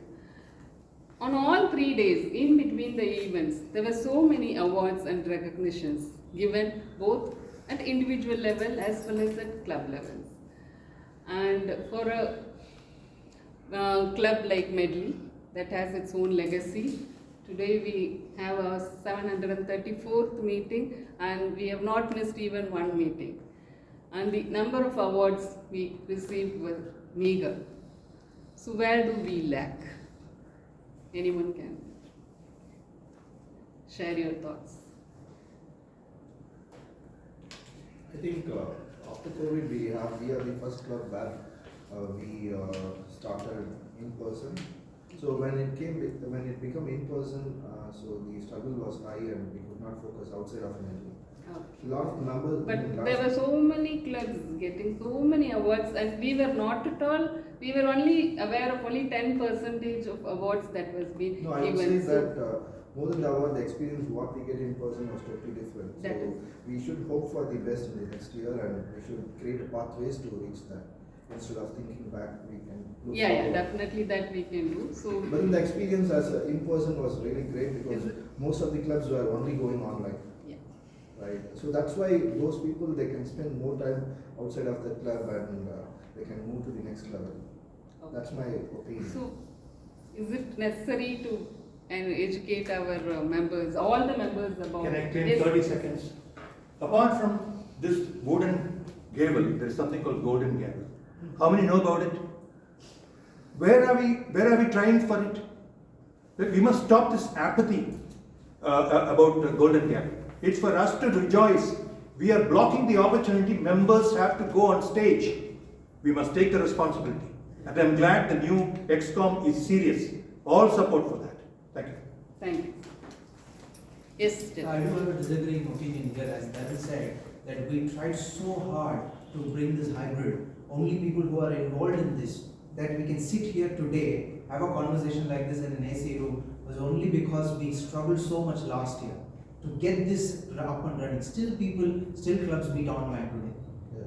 On all 3 days, in between the events, there were so many awards and recognitions given both at individual level as well as at club levels. And for a club like Medley that has its own legacy, today we have our 734th meeting and we have not missed even one meeting. And the number of awards we received were meager. So where do we lack? Anyone can share your thoughts. I think after COVID we are the first club where we started in person. So when it became in person, so the struggle was high and we could not focus outside of Medley. Okay. Lot of numbers. But there were so many clubs getting so many awards, and we were not at all. We were only aware of only 10% of awards that was being No, I would say that more than the award, the experience what we get in person was totally different. That so we should hope for the best in the next year, and we should create pathways to reach that. Instead of thinking back, we can look forward. Definitely that we can do. So, but the experience as in person was really great because most of the clubs were only going online. Yeah. Right. So that's why those people they can spend more time outside of the club and they can move to the next level. Okay. That's my opinion. So, is it necessary to educate our members, all the members about? Can I claim 30 seconds? Apart from this wooden gavel, there is something called golden gavel. How many know about it? Where are we trying for it? We must stop this apathy about the golden gavel. It's for us to rejoice. We are blocking the opportunity. Members have to go on stage. We must take the responsibility. And I'm glad the new ExCom is serious. All support for that. Thank you. Thank you. Yes, Jagan. I do have a disagreeing opinion here, as Dharan said, that we tried so hard to bring this hybrid. Only people who are involved in this, that we can sit here today, have a conversation like this in an AC room, was only because we struggled so much last year to get this up and running. Still clubs meet online today.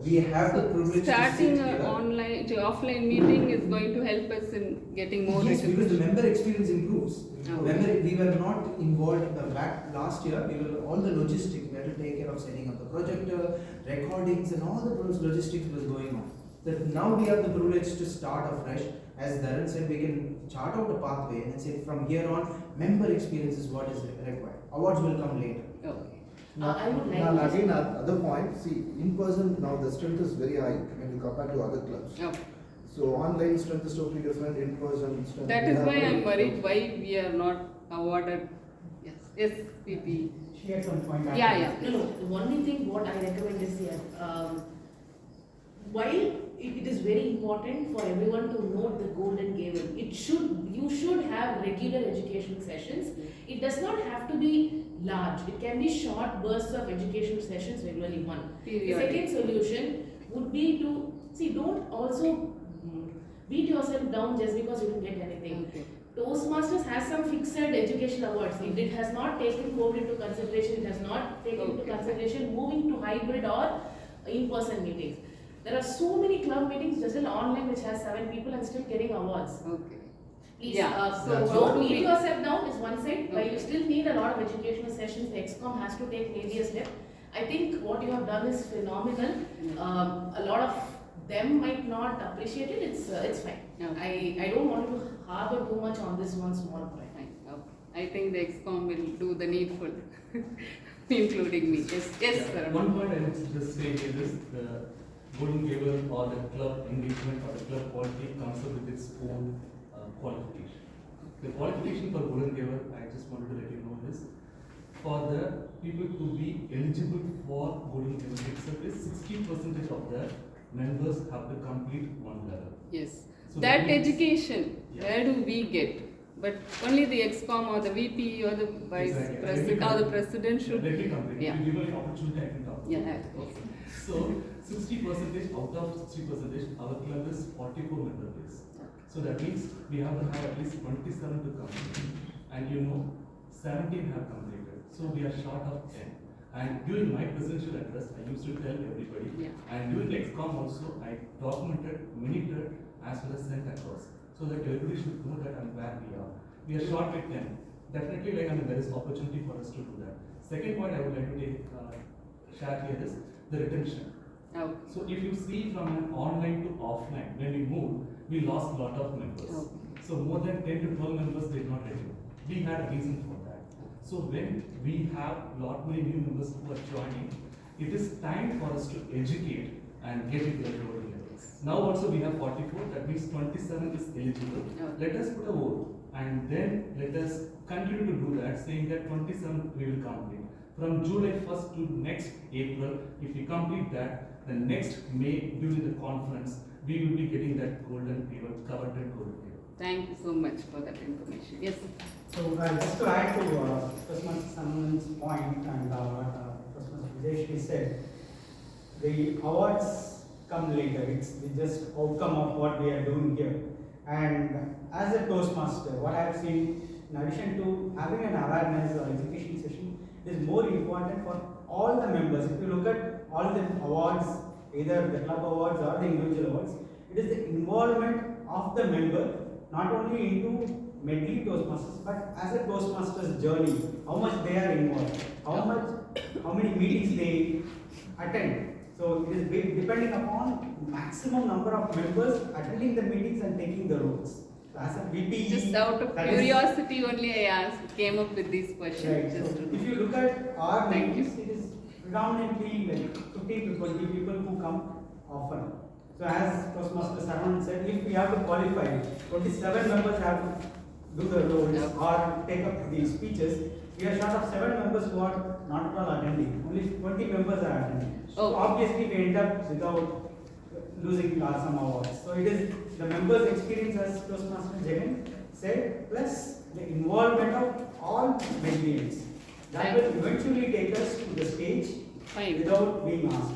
We have the privilege Starting to sit here. online to offline meeting is going to help us in getting more Yes, because the recognition. member experience improves. Remember, we were not involved back last year. We were all the logistics. We had to take care of setting up the projector, recordings, and all the logistics was going on. That now we have the privilege to start afresh. As Dharan said, we can chart out a pathway and say from here on, member experience is what is required. Awards will come later. Okay. I would like Now to again, other point, see, in person now the strength is very high when you compare to other clubs. Okay. So online strength is totally different, in person strength. That we is have why I very- am worried why we are not awarded. Yes, yes, PP. She had some point. Yeah. No, the only thing what I recommend is here, while it is very important for everyone to note the golden gavel, you should have regular education sessions. It does not have to be large. It can be short bursts of education sessions regularly one. The second solution would be to don't also beat yourself down just because you didn't get anything. Okay. Toastmasters has some fixed education awards. It has not taken COVID into consideration. It has not taken into consideration moving to hybrid or in-person meetings. There are so many club meetings just online which has 7 people and still getting awards. Okay. Please, Yeah, so so don't we- beat yourself down is one side. While you still need a lot of educational sessions, the ExCom has to take maybe a step. I think what you have done is phenomenal. A lot of them might not appreciate it. It's fine. I don't want to harbor too much on this one small point. I think the ExCom will do the needful, including me. Yes, sir. One point I would just say here is the golden gavel or the club engagement or the club quality comes up with its own qualification. The qualification for golden gavel, I just wanted to let you know this, for the people to be eligible for golden gavel itself is 60% of the members have to complete one level. Yes. So That means- education, where do we get? But only the ExCom or the VP or the vice Exactly. president or the president should. Let me complete. Yeah. If you give me an opportunity, I can talk. Yeah. Okay. So 60% out of 60%, our club is 44 member base. So that means we have to have at least 27 to complete. And 17 have completed. So we are short of 10. And during my presidential address, I used to tell everybody. And during the ExCom also, I documented, minuted, as well as sent across. So that everybody should know that where we are. We are short with 10. Definitely, there is opportunity for us to do that. Second point I would like to share here is the retention. So if you see from an online to offline, when we moved, we lost a lot of members. So more than 10 to 12 members did not renew. We had a reason for that. So when we have lot many new members who are joining, it is time for us to educate and get it to the lower levels. Now also we have 44, that means 27 is eligible. Let us put a vote and then let us continue to do that, saying that 27 we will complete. From July 1st to next April, if we complete that, the next May during the conference, we will be getting that golden paper, coveted golden paper. Thank you so much for that information. Yes. So just to add to Toastmaster Saravanan point and what Toastmaster Presiding said, the awards come later. It's just outcome of what we are doing here. And as a Toastmaster, what I have seen, in addition to having an awareness or education session, it is more important for all the members. If you look at all the awards, either the club awards or the individual awards, it is the involvement of the member, not only into Medley Toastmasters, but as a Toastmasters journey, how much they are involved, how many meetings they attend. So it is depending upon maximum number of members attending the meetings and taking the roles. So as a VP, Just out of curiosity only I came up with these questions. Right. So if you look at our meetings, it is predominantly like 15 to 20 people who come often. So as Toastmaster Saravanan said, if we have to qualify, 27 members have to do the roles or take up the speeches, we are short of 7 members who are not at all attending. Only 20 members are attending. So obviously we end up without losing some awards. So it is the members' experience, as Toastmaster Jagan said, plus the involvement of all Medleyians. That will eventually take us to the stage without being asked.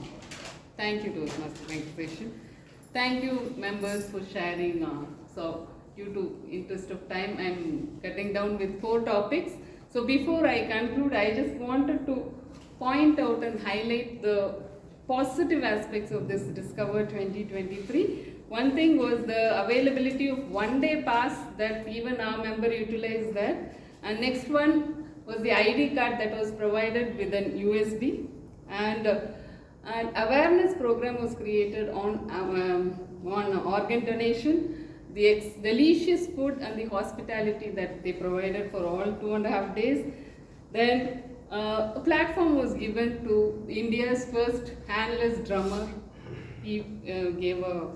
Thank you, Toastmaster Venkataseshan. Thank you, members, for sharing. So, due to interest of time, I am cutting down with 4 topics. So, before I conclude, I just wanted to point out and highlight the positive aspects of this Discover 2023. One thing was the availability of one-day pass that even our member utilized that. And next one was the ID card that was provided with an USB. And an awareness program was created on organ donation, the delicious food and the hospitality that they provided for all 2.5 days. Then a platform was given to India's first handless drummer. He gave a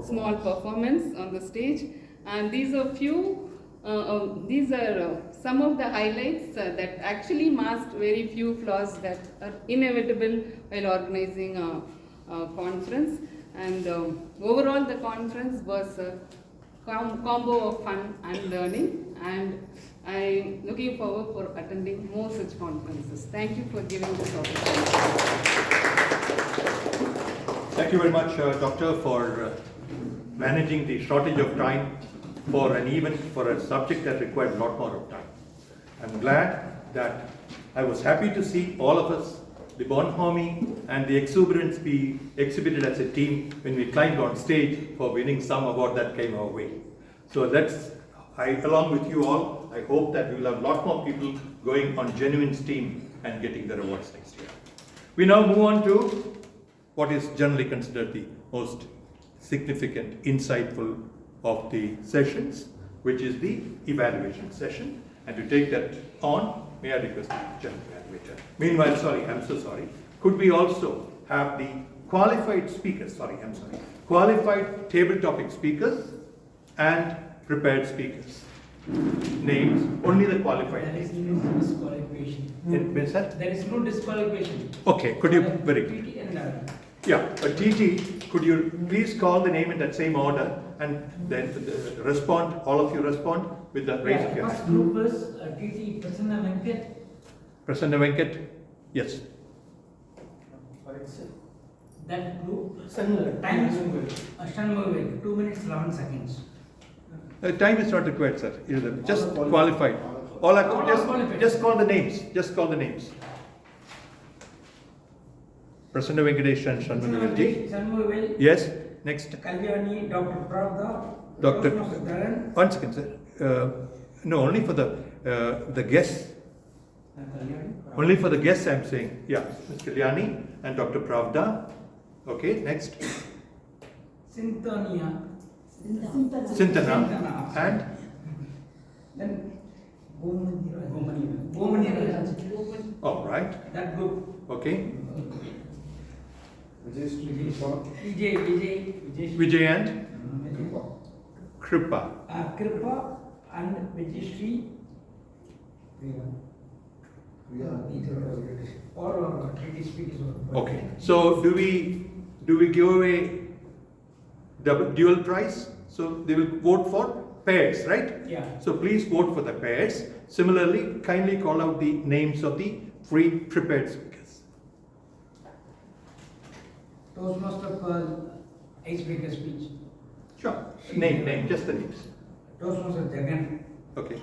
small performance on the stage, and these are some of the highlights that actually masked very few flaws that are inevitable while organizing a conference. And overall, the conference was a combo of fun and learning, and I'm looking forward for attending more such conferences. Thank you for giving this opportunity. Thank you very much, Doctor, for managing the shortage of time for an event, for a subject that required a lot more of time. I'm glad that I was happy to see all of us, the bonhomie and the exuberance we exhibited as a team when we climbed on stage for winning some award that came our way. So along with you all, I hope that we will have a lot more people going on genuine steam and getting their awards next year. We now move on to what is generally considered the most significant, insightful of the sessions, which is the evaluation session. And to take that on, may I request the General Evaluator. Meanwhile, I'm so sorry. Could we also have the qualified speakers, qualified table topic speakers and prepared speakers? Names, only the qualified. There is no disqualification. There is no disqualification. Okay, could you, very good. TT and Yeah, TT, could you please call the name in that same order and then respond, all of you respond with the raise of your hand. First group is TT Prasanna Venkat. Prasanna Venkat, yes. That group, time is Shanmugh, 2 minutes 11 seconds. Time is not required, sir. Just qualified. Just call the names. Just call the names. Prasanna Venkataseshan Shanmugh. Yes. Next. Kalyani, Dr. Pravda. Dr. Thomas T Abraham. One second, sir. No, only for the guests. Only for the guests I'm saying. Yeah. Ms. Kalyani and Dr. Pravda. Okay, next. Sintania. Sintana. And? Then Gomani. All right. That group. Okay. Vijay and Kripa. Kripa and Vijayashree. Or TT speakers. Okay. So do we give away dual prize? So they will vote for pairs, right? Yeah. So please vote for the pairs. Similarly, kindly call out the names of the 3 prepared speakers. Toastmaster for icebreaker speech. Sure. Name, just the names. Toastmaster Jagan. Okay.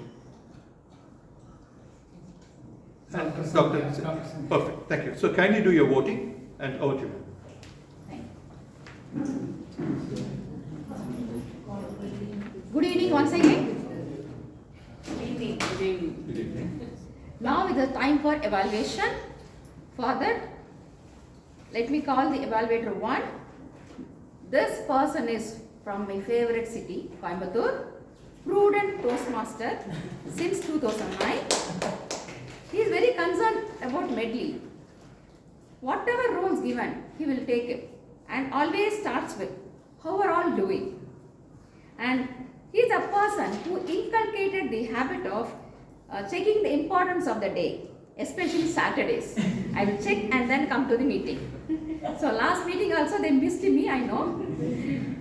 Dr. Sandhya. Perfect. Thank you. So kindly do your voting and over to you. Good evening once again. Good evening. Now is the time for evaluation. For that, let me call the evaluator 1. This person is from my favorite city, Coimbatore, prudent Toastmaster since 2009. He is very concerned about Medley. Whatever roles given, he will take it and always starts with, how are all doing? And he is a person who inculcated the habit of checking the importance of the day, especially Saturdays. I will check and then come to the meeting. So last meeting also they missed me, I know.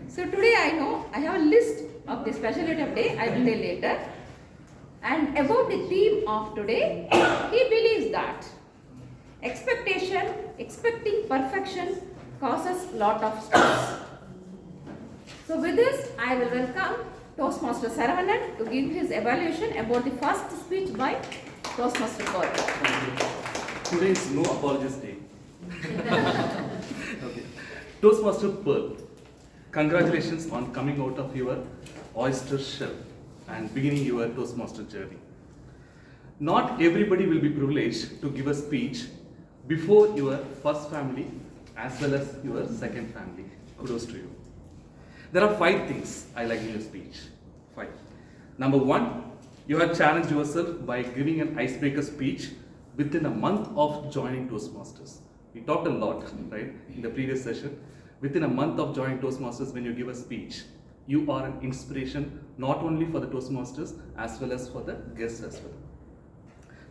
So today I know I have a list of the specialty of day, I will tell later. And about the theme of today, he believes that expecting perfection causes lot of stress. So with this, I will welcome Toastmaster Saravanan to give his evaluation about the first speech by Toastmaster Paul. Today is no apologies day. Okay. Toastmaster Pearl, congratulations on coming out of your oyster shell and beginning your Toastmaster journey. Not everybody will be privileged to give a speech before your first family as well as your second family. Kudos to you. There are 5 things I like in your speech. 5. Number 1, you have challenged yourself by giving an icebreaker speech within a month of joining Toastmasters. We talked a lot, right, in the previous session. Within a month of joining Toastmasters, when you give a speech, you are an inspiration not only for the Toastmasters as well as for the guests as well.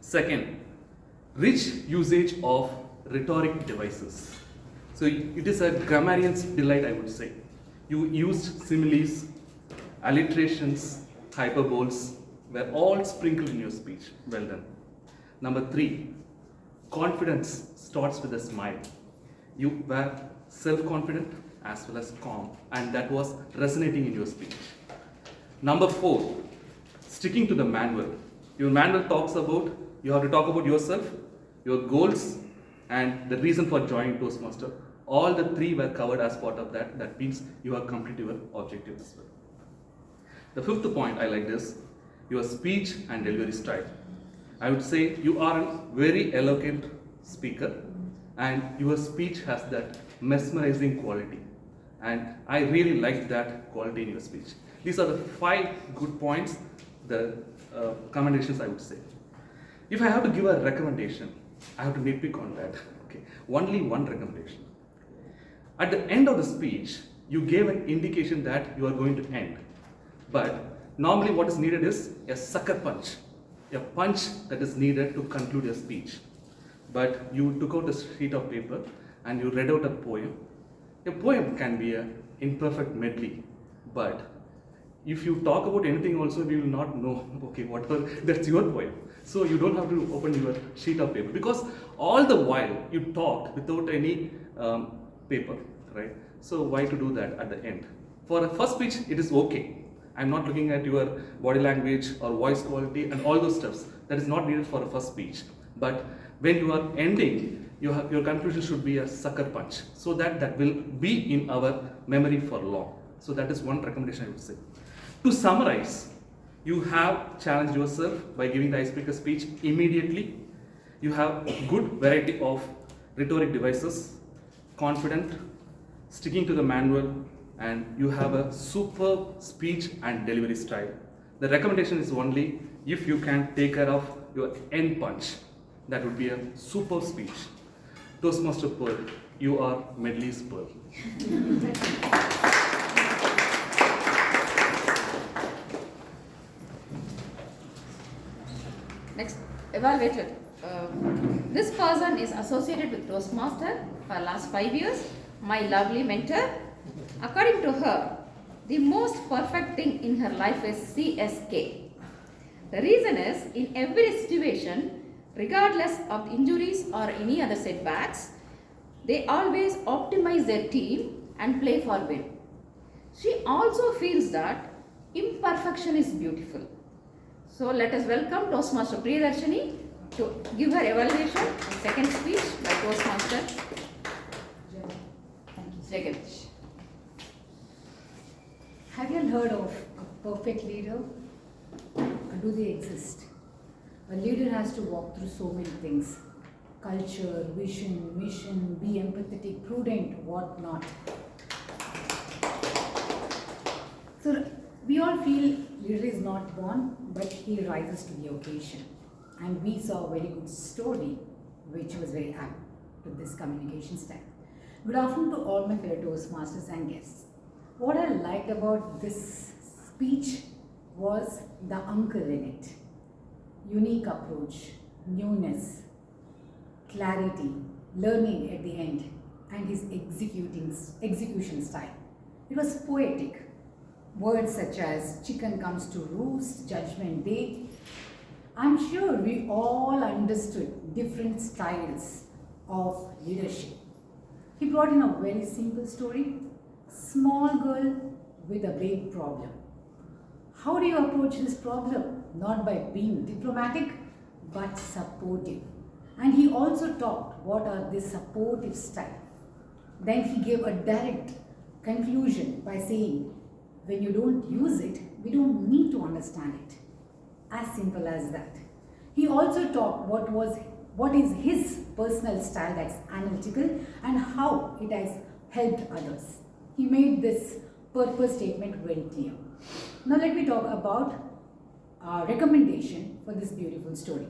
Second, rich usage of rhetoric devices. So it is a grammarian's delight, I would say. You used similes, alliterations, hyperboles, were all sprinkled in your speech. Well done. Number 3, confidence starts with a smile. You were self-confident as well as calm, and that was resonating in your speech. Number 4, sticking to the manual. Your manual talks about, you have to talk about yourself, your goals, and the reason for joining Toastmaster. All the 3 were covered as part of that. That means you have completed your objective as well. The 5th point I like this, your speech and delivery style. I would say you are a very eloquent speaker and your speech has that mesmerizing quality. And I really like that quality in your speech. These are the 5 good points, the commendations I would say. If I have to give a recommendation, I have to nitpick on that. Okay, only one recommendation. At the end of the speech, you gave an indication that you are going to end. But normally what is needed is a sucker punch. A punch that is needed to conclude your speech. But you took out a sheet of paper and you read out a poem. A poem can be an imperfect medley. But if you talk about anything also, we will not know, okay, whatever, that's your poem. So you don't have to open your sheet of paper. Because all the while you talked without any paper, right? So why to do that at the end? For a first speech, it is okay. I'm not looking at your body language or voice quality and all those stuffs. That is not needed for a first speech. But when you are ending, your conclusion should be a sucker punch. So that will be in our memory for long. So that is one recommendation I would say. To summarize, you have challenged yourself by giving the icebreaker speech immediately. You have good variety of rhetoric devices, confident, sticking to the manual, and you have a superb speech and delivery style. The recommendation is only if you can take care of your end punch. That would be a superb speech. Toastmaster Pearl, you are Medley's Pearl. Next, Evaluator. This person is associated with Toastmaster for last 5 years. My lovely mentor. According to her, the most perfect thing in her life is CSK. The reason is, in every situation, regardless of injuries or any other setbacks, they always optimize their team and play for win. She also feels that imperfection is beautiful. So let us welcome Toastmaster Priyadarshini to give her evaluation, second speech by Toastmaster Jagan. Have you heard of a perfect leader? Or do they exist? A leader has to walk through so many things. Culture, vision, mission, be empathetic, prudent, what-not. So we all feel leader is not born, but he rises to the occasion. And we saw a very good story, which was very apt to this communication style. Good afternoon to all my fellow Toastmasters and guests. What I liked about this speech was the uncle in it. Unique approach, newness, clarity, learning at the end. and his execution style. It was poetic. Words such as chicken comes to roost, judgment day. I'm sure we all understood different styles of leadership. He brought in a very simple story, small girl with a big problem. How do you approach this problem? Not by being diplomatic, but supportive. And he also taught what are the supportive style. Then he gave a direct conclusion by saying, when you don't use it, we don't need to understand it. As simple as that. He also taught what is his personal style, that's analytical, and how it has helped others. He made this purpose statement very clear. Now let me talk about recommendation for this beautiful story.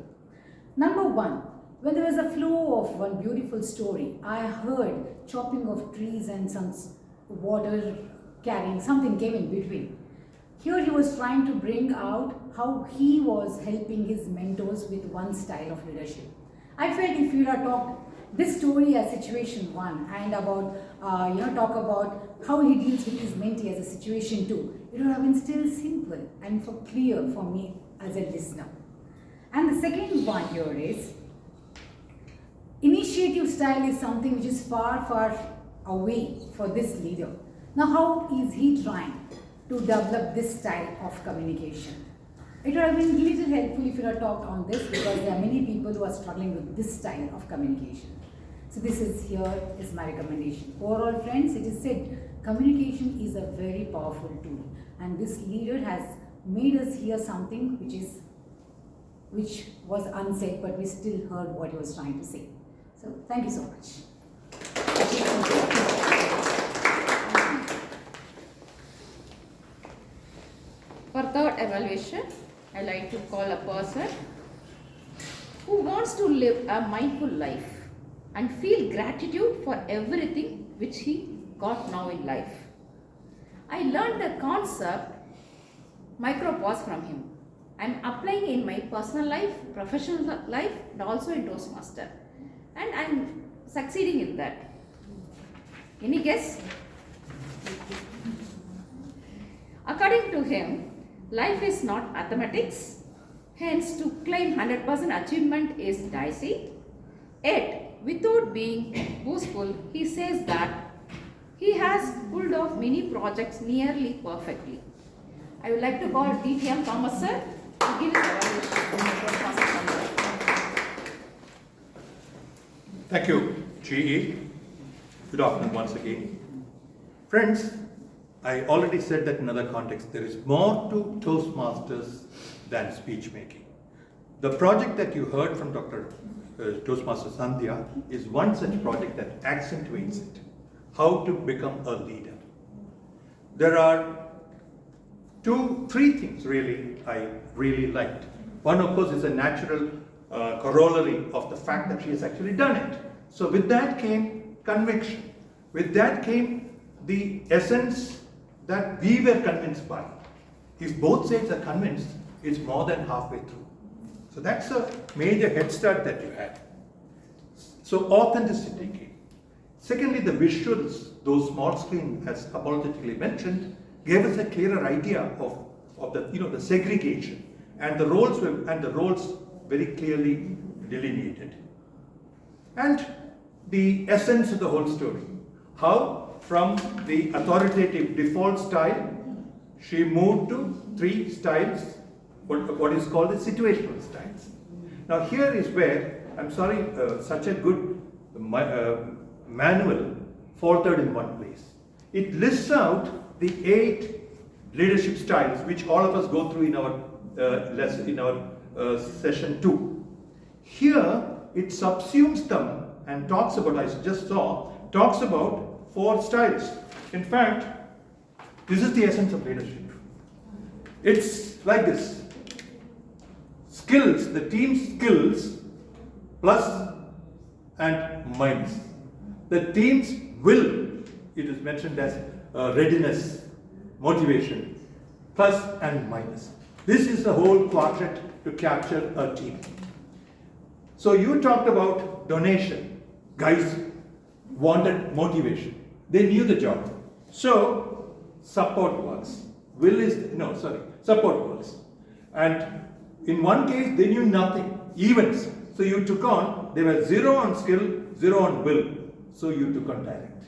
Number one, when there was a flow of one beautiful story, I heard chopping of trees and some water carrying, something came in between. Here he was trying to bring out how he was helping his mentors with one style of leadership. I felt if you had talked this story as situation one and about, talk about how he deals with his mentee as a situation two, it would have been still simple and clear for me as a listener. And the second one here is, initiative style is something which is far, far away for this leader. Now how is he trying to develop this style of communication? It would have been a little helpful if you had talked on this, because there are many people who are struggling with this style of communication. So this is my recommendation. Overall friends, it is said communication is a very powerful tool, and this leader has made us hear something which was unsaid, but we still heard what he was trying to say. So thank you so much. For third evaluation, I like to call a person who wants to live a mindful life and feel gratitude for everything which he got now in life. I learned the concept micropause from him. I am applying in my personal life, professional life, and also in Toastmaster. And I am succeeding in that. Any guess? According to him, life is not mathematics. Hence, to claim 100% achievement is dicey. Yet, without being boastful, he says that he has pulled off many projects nearly perfectly. I would like to call DTM Thomas sir to give his evaluation. Thank you, GE. Good afternoon once again. Friends, I already said that in another context, there is more to Toastmasters than speech making. The project that you heard from Dr. Toastmaster Sandhya is one such project that accentuates it. How to become a leader. There are three things really I really liked. One, of course, is a natural corollary of the fact that she has actually done it. So with that came conviction. With that came the essence that we were convinced by. If both sides are convinced, it's more than halfway through. So that's a major head start that you had. So authenticity came. Secondly, the visuals, those small screen, as apologetically mentioned, gave us a clearer idea of the segregation, and the roles very clearly delineated. And the essence of the whole story. How from the authoritative default style, she moved to three styles, what is called the situational styles. Now here is where, I'm sorry, such a good manual faltered in one place. It lists out the 8 leadership styles which all of us go through in our lesson, in our session 2. Here it subsumes them and talks about, talks about 4 styles. In fact, this is the essence of leadership. It's like this. Skills, the team skills, plus and minus. The team's will, it is mentioned as readiness, motivation, plus and minus. This is the whole quadrant to capture a team. So you talked about donation. Guys, wanted motivation. They knew the job. So, support works. Support works. And in one case, they knew nothing, events. So you took on, they were 0 on skill, 0 on will. So you took on talent.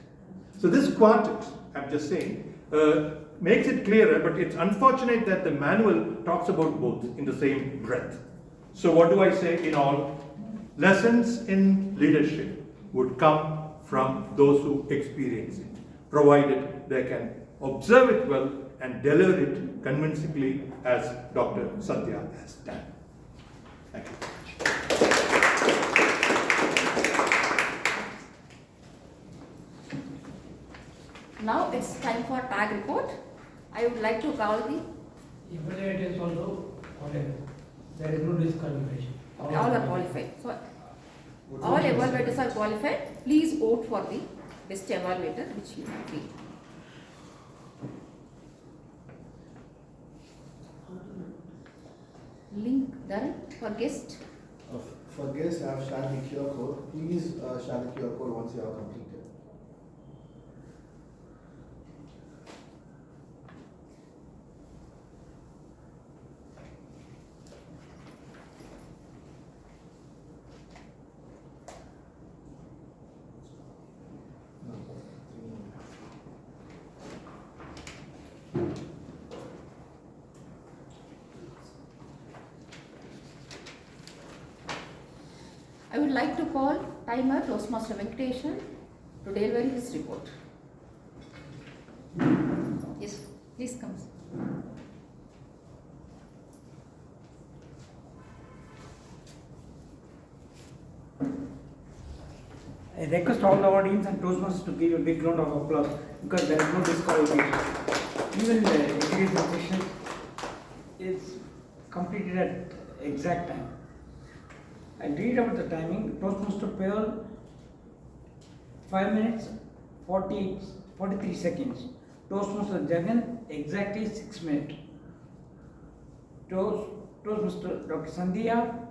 So this quartet, I'm just saying, makes it clearer, but it's unfortunate that the manual talks about both in the same breath. So what do I say in all? Lessons in leadership would come from those who experience it, provided they can observe it well and deliver it convincingly as Dr. Sandhya has done. Thank you. Now it's time for tag report. I would like to call the Evaluators also, there is no disqualification. all are qualified. So all evaluators are qualified. Please vote for the best evaluator which you feel. Link Dharan for guest. For guests, I have shared the QR code. Please share the QR code once you have completed. I would like to call timer Toastmaster Venkataseshan to deliver his report. Yes, please come. I request all the audience and Toastmasters to give a big round of applause because there is no disqualification. Even the education session is completed at exact time. I read about the timing. Toastmaster Pearl 5 minutes 43 seconds. Toastmaster Jagan exactly 6 minutes. Toastmaster Dr. Sandhya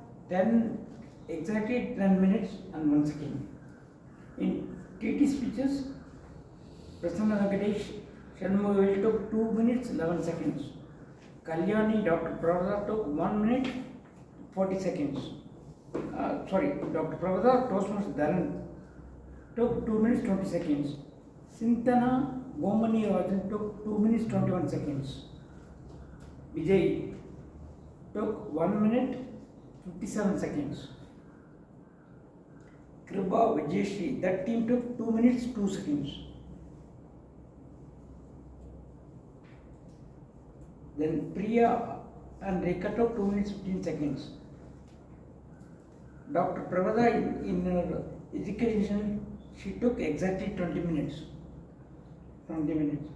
exactly 10 minutes and 1 second. In TT speeches, Presiding Officer took 2 minutes 11 seconds. Kalyani Dr. Pravda took 1 minute 40 seconds. Dr. Pravda Toastmaster Dharan took 2 minutes 20 seconds. Sindhya Gomani Rajan took 2 minutes 21 seconds. Vijay took 1 minute 57 seconds. Kripa Vijayshri, that team took 2 minutes 2 seconds. Then Priya and Rekha took 2 minutes 15 seconds. Dr. Pravda in her education, she took exactly 20 minutes. 20 minutes.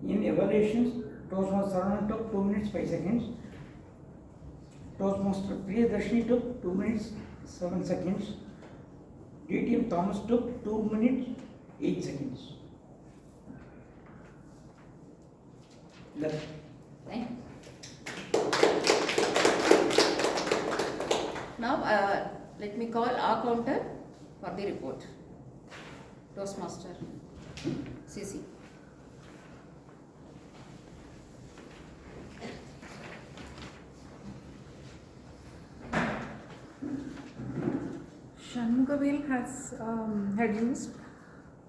In evaluations, Toastmaster Saravanan took 2 minutes 5 seconds. Toastmaster Priyadarshini took 2 minutes 7 seconds. DTM Thomas took 2 minutes 8 seconds. Thank you. Now let me call our counter for the report. Toastmaster CC. Shanmugavel has had used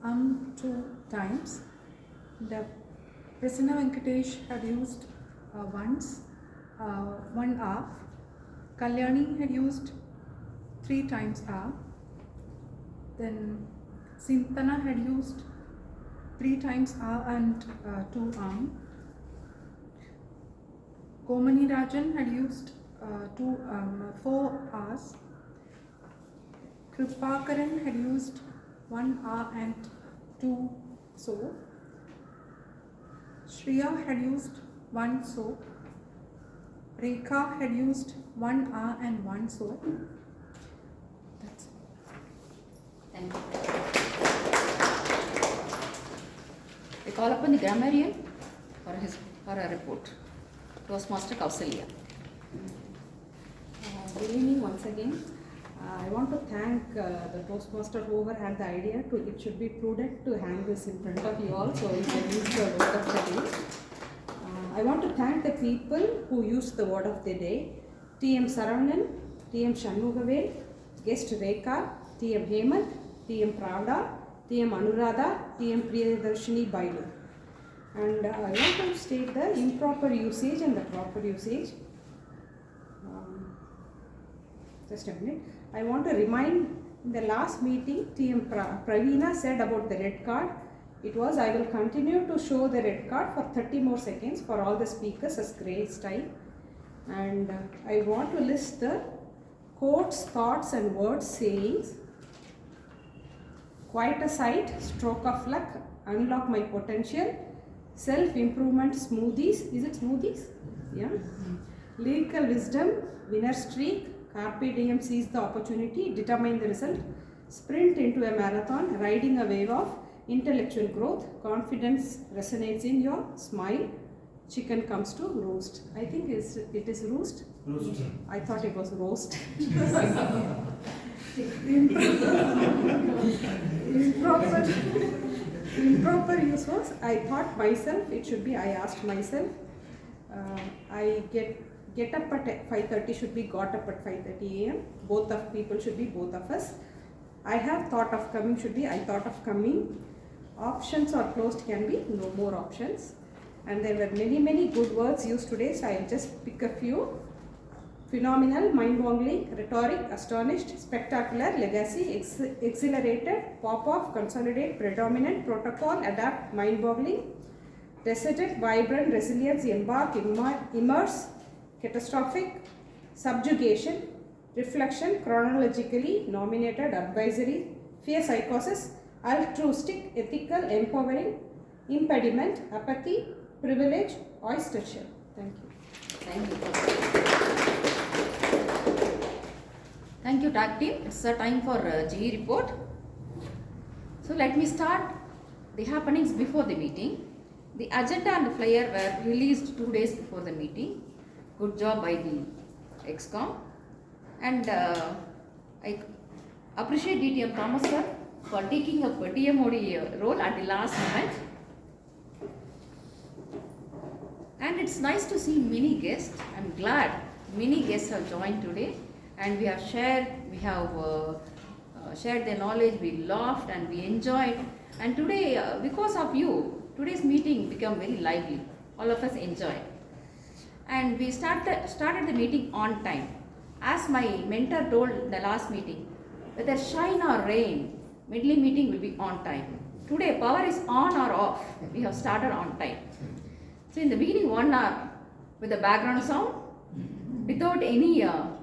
2 times. The Presiding Venkatesh had used once, 1 half. Kalyani had used 3 times half. Then Sindhya had used 3 times half and 2 arm. Gomani Rajan had used 4 hours. Kripakaran had used 1 hour and 2 soap. Shriya had used 1 soap. Rekha had used 1 hour and 1 soap. That's it. Thank you. We call upon the Grammarian for a report. Toastmaster Kausalya. Good evening once again. I want to thank the Toastmaster whoever had the idea to, it should be prudent to hang this in front of you all, so you can use the word of the day. I want to thank the people who used the word of the day. TM Saravanan, TM Shanmugavel, guest Rekha, TM Hemant, TM Pravda, TM Anuradha, TM Priyadarshini Bailu. And I want to state the improper usage and the proper usage. Just a minute. I want to remind, in the last meeting, TM Praveena said about the red card. It was, I will continue to show the red card for 30 more seconds for all the speakers as grace time. And I want to list the quotes, thoughts and words, sayings. Quite a sight, stroke of luck, unlock my potential, self-improvement smoothies. Is it smoothies? Yeah. Lyrical wisdom, winner streak, carpe diem, seize the opportunity, determine the result, sprint into a marathon, riding a wave of intellectual growth, confidence resonates in your smile, chicken comes to roost. I think it is roost. Roost. I thought it was roast. Improper use was, I thought myself, it should be I asked myself. I get up at 5:30 should be got up at 5:30 a.m. Both of people should be both of us. I have thought of coming should be I thought of coming. Options or closed can be no more options. And there were many good words used today, so I will just pick a few. Phenomenal, mind-boggling, rhetoric, astonished, spectacular, legacy, exhilarated, pop-off, consolidate, predominant, protocol, adapt, mind-boggling, deserted, vibrant, resilience, embark, immerse, catastrophic, subjugation, reflection, chronologically, nominated, advisory, fear psychosis, altruistic, ethical, empowering, impediment, apathy, privilege, oyster shell. Thank you. Thank you. Thank you, tag team. It's a time for GE report. So let me start the happenings before the meeting. The agenda and the flyer were released 2 days before the meeting. Good job by the ExCom. And I appreciate DTM Thomas sir for taking up a TMOD role at the last moment. And it's nice to see many guests. I'm glad many guests have joined today, and we have shared their knowledge. We laughed and we enjoyed. And today, because of you, today's meeting became very lively. All of us enjoyed. And we started the meeting on time. As my mentor told in the last meeting, whether shine or rain, Medley meeting will be on time. Today, power is on or off. We have started on time. So in the beginning, 1 hour with the background sound, without any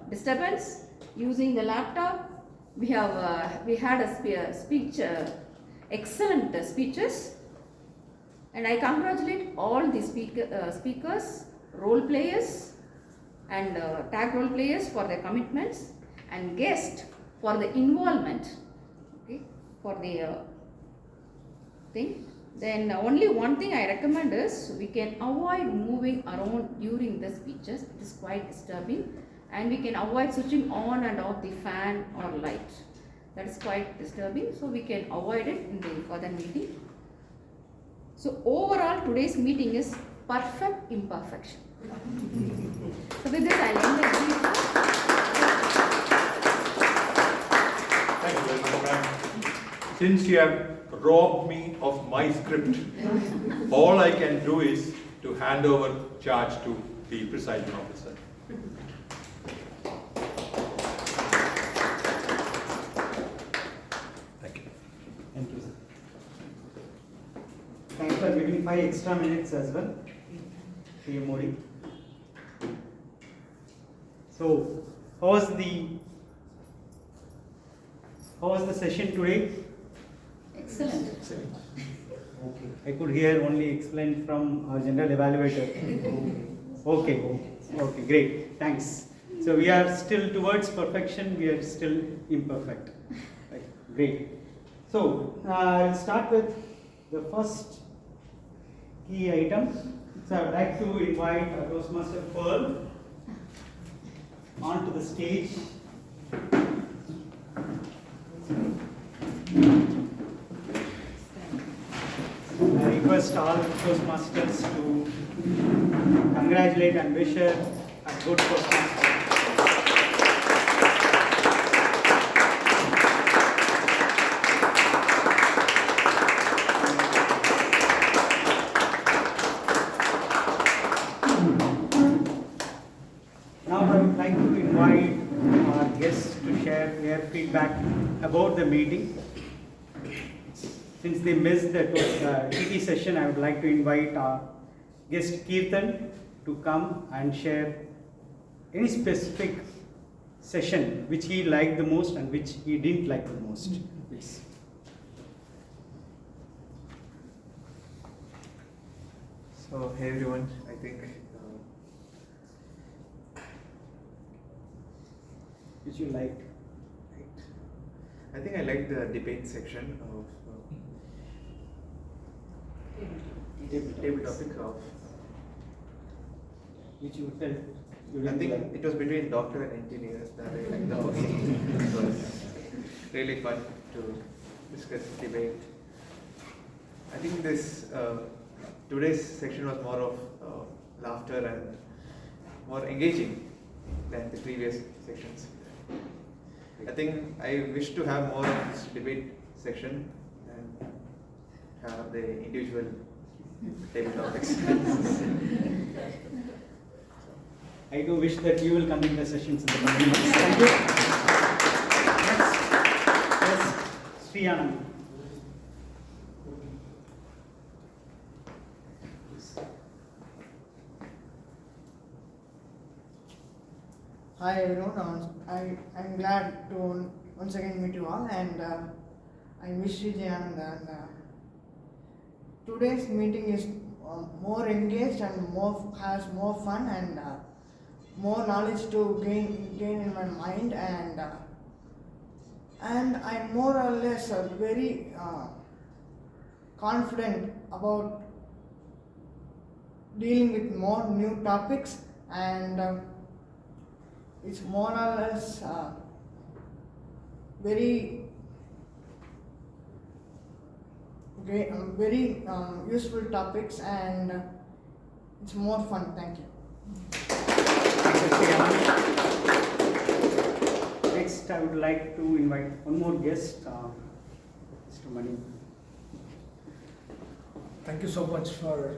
disturbance, using the laptop, we had a speech, excellent speeches, and I congratulate all the speakers, role players, and tag role players for their commitments, and guests for the involvement, okay, for the thing. Then only one thing I recommend is we can avoid moving around during the speeches. It is quite disturbing, and we can avoid switching on and off the fan or light. That is quite disturbing, so we can avoid it in the further meeting. So overall, today's meeting is perfect imperfection. So with this, I'll end the brief. Thank you very much, ma'am. Since you have robbed me of my script, all I can do is to hand over charge to the presiding officer. Thank you. Thank you, sir. Thanks for giving 5 extra minutes as well, TMOD. So, how was the session today? Excellent. Okay. I could hear only explained from our general evaluator. Okay. Okay, great. Thanks. So we are still towards perfection. We are still imperfect. Right. Great. So I'll start with the first key item. So I would like to invite our Toastmaster Pearl onto the stage. request all Toastmasters to congratulate and wish her a good Toastmaster. Now I would like to invite our guests to share their feedback about the meeting. Since they missed the TT session, I would like to invite our guest Kirtan to come and share any specific session which he liked the most and which he didn't like the most. Please. So, hey everyone, I think Which you liked? I think I liked the debate section of table topic of Which you felt you I didn't think like? it was between doctor and engineer that I liked the most. It was really fun to discuss debate. I think this today's section was more of laughter and more engaging than the previous sections. I think I wish to have more of this debate section and have the individual table topics. I do wish that you will conduct the sessions in the coming months. Thank you. Next is Sri Anand. Hi everyone, I'm glad to once again meet you all, and I wish you Jagan, and today's meeting is more engaged and has more fun and more knowledge to gain in my mind, and I'm more or less very confident about dealing with more new topics, and it's more or less very useful topics, and it's more fun. Thank you. Next, I would like to invite one more guest, Mr. Mani. Thank you so much for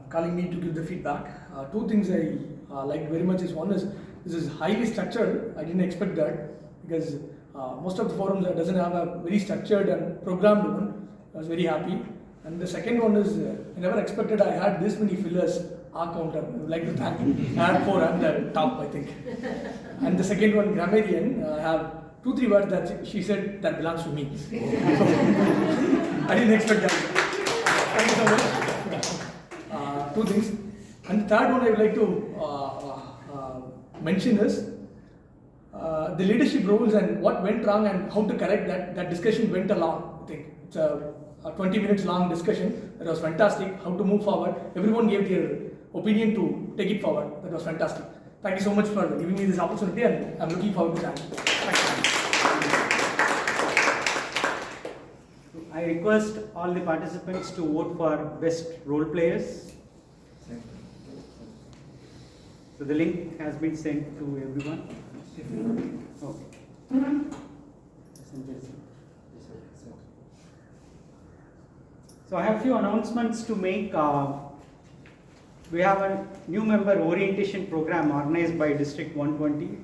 calling me to give the feedback. Two things I liked very much is one is this is highly structured. I didn't expect that because most of the forums doesn't have a very structured and programmed one. I was very happy. And the second one is I never expected I had this many fillers. R counter. I would like to thank you. I had 4 at the top, I think. And the second one, Grammarian, I have 2-3 words that she said that belongs to me. So, I didn't expect that. Thank you so much. 2 things. And the third one I would like to mention is the leadership roles and what went wrong and how to correct that. That discussion went along. I think it's a 20 minutes long discussion. That was fantastic. How to move forward. Everyone gave their opinion to take it forward. That was fantastic. Thank you so much for giving me this opportunity, and I'm looking forward to that. I request all the participants to vote for best role players. So the link has been sent to everyone. Okay. So I have a few announcements to make. We have a new member orientation program organized by District 120.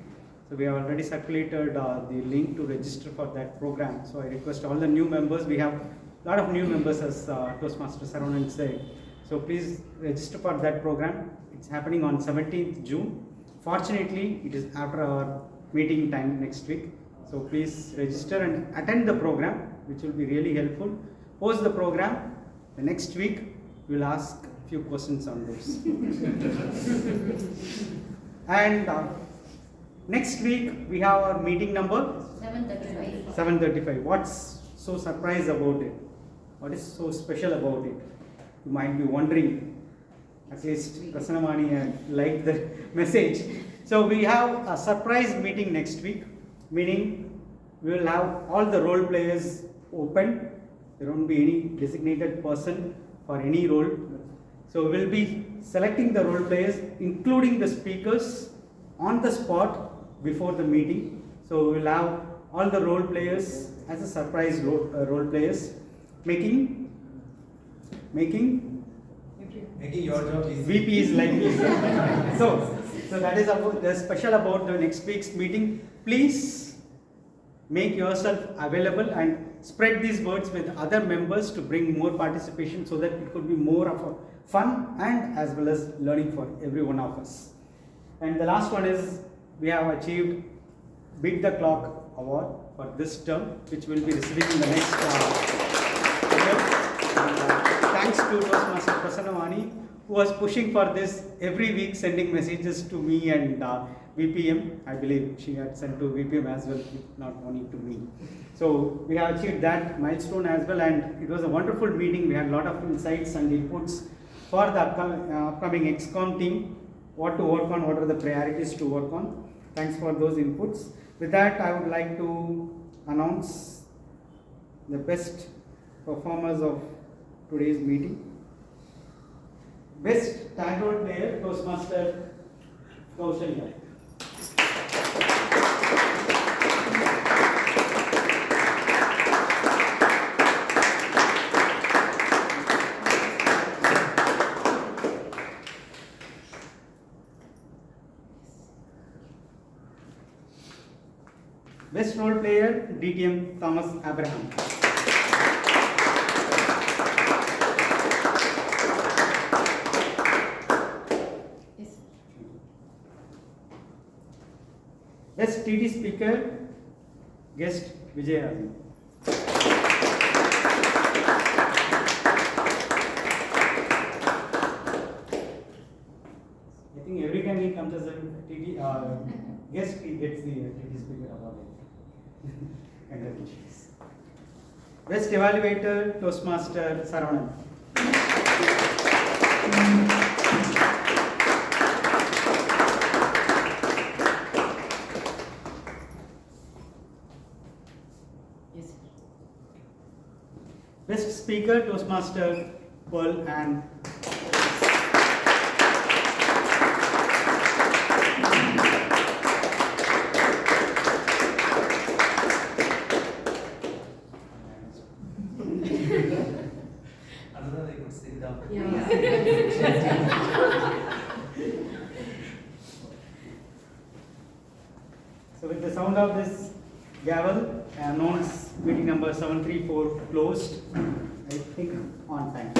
So we have already circulated the link to register for that program. So I request all the new members. We have a lot of new members, as Toastmaster Saravanan said. So please register for that program. It's happening on 17th June. Fortunately, it is after our meeting time next week. So please register and attend the program, which will be really helpful. Post the program. The next week, we'll ask a few questions on those. And next week, we have our meeting number 7:35. 7:35. What's so surprised about it? What is so special about it? You might be wondering. At least Prasanamani liked the message. So we have a surprise meeting next week, meaning we will have all the role players open There won't be any designated person for any role. So we'll be selecting the role players, including the speakers, on the spot before the meeting. So we'll have all the role players as a surprise role players, making your job easy. VP is like this. So that is about the special about the next week's meeting. Please make yourself available and spread these words with other members to bring more participation, so that it could be more of a fun and as well as learning for every one of us. And the last one is, we have achieved Beat the Clock award for this term, which will be receiving in the next year. Thanks to Toastmaster Prasanna, who was pushing for this every week, sending messages to me and VPM. I believe she had sent to VPM as well, not only to me. So we have achieved that milestone as well, and it was a wonderful meeting. We had a lot of insights and inputs for the upcoming XCOM team, what to work on, what are the priorities to work on. Thanks for those inputs. With that, I would like to announce the best performers of today's meeting. Best tag role player, Toastmaster Kaushalya. Best role player, DTM Thomas Abraham. Yes. Best TD speaker, guest Vijay. I think every time he comes as a TD guest, he gets the TD speaker award. Congratulations. Best Evaluator, Toastmaster Saravanan. Yes. Best Speaker, Toastmaster Pearl and Anuradha, you could sit down. So with the sound of this gavel, I announce meeting number 734 closed. I think on time.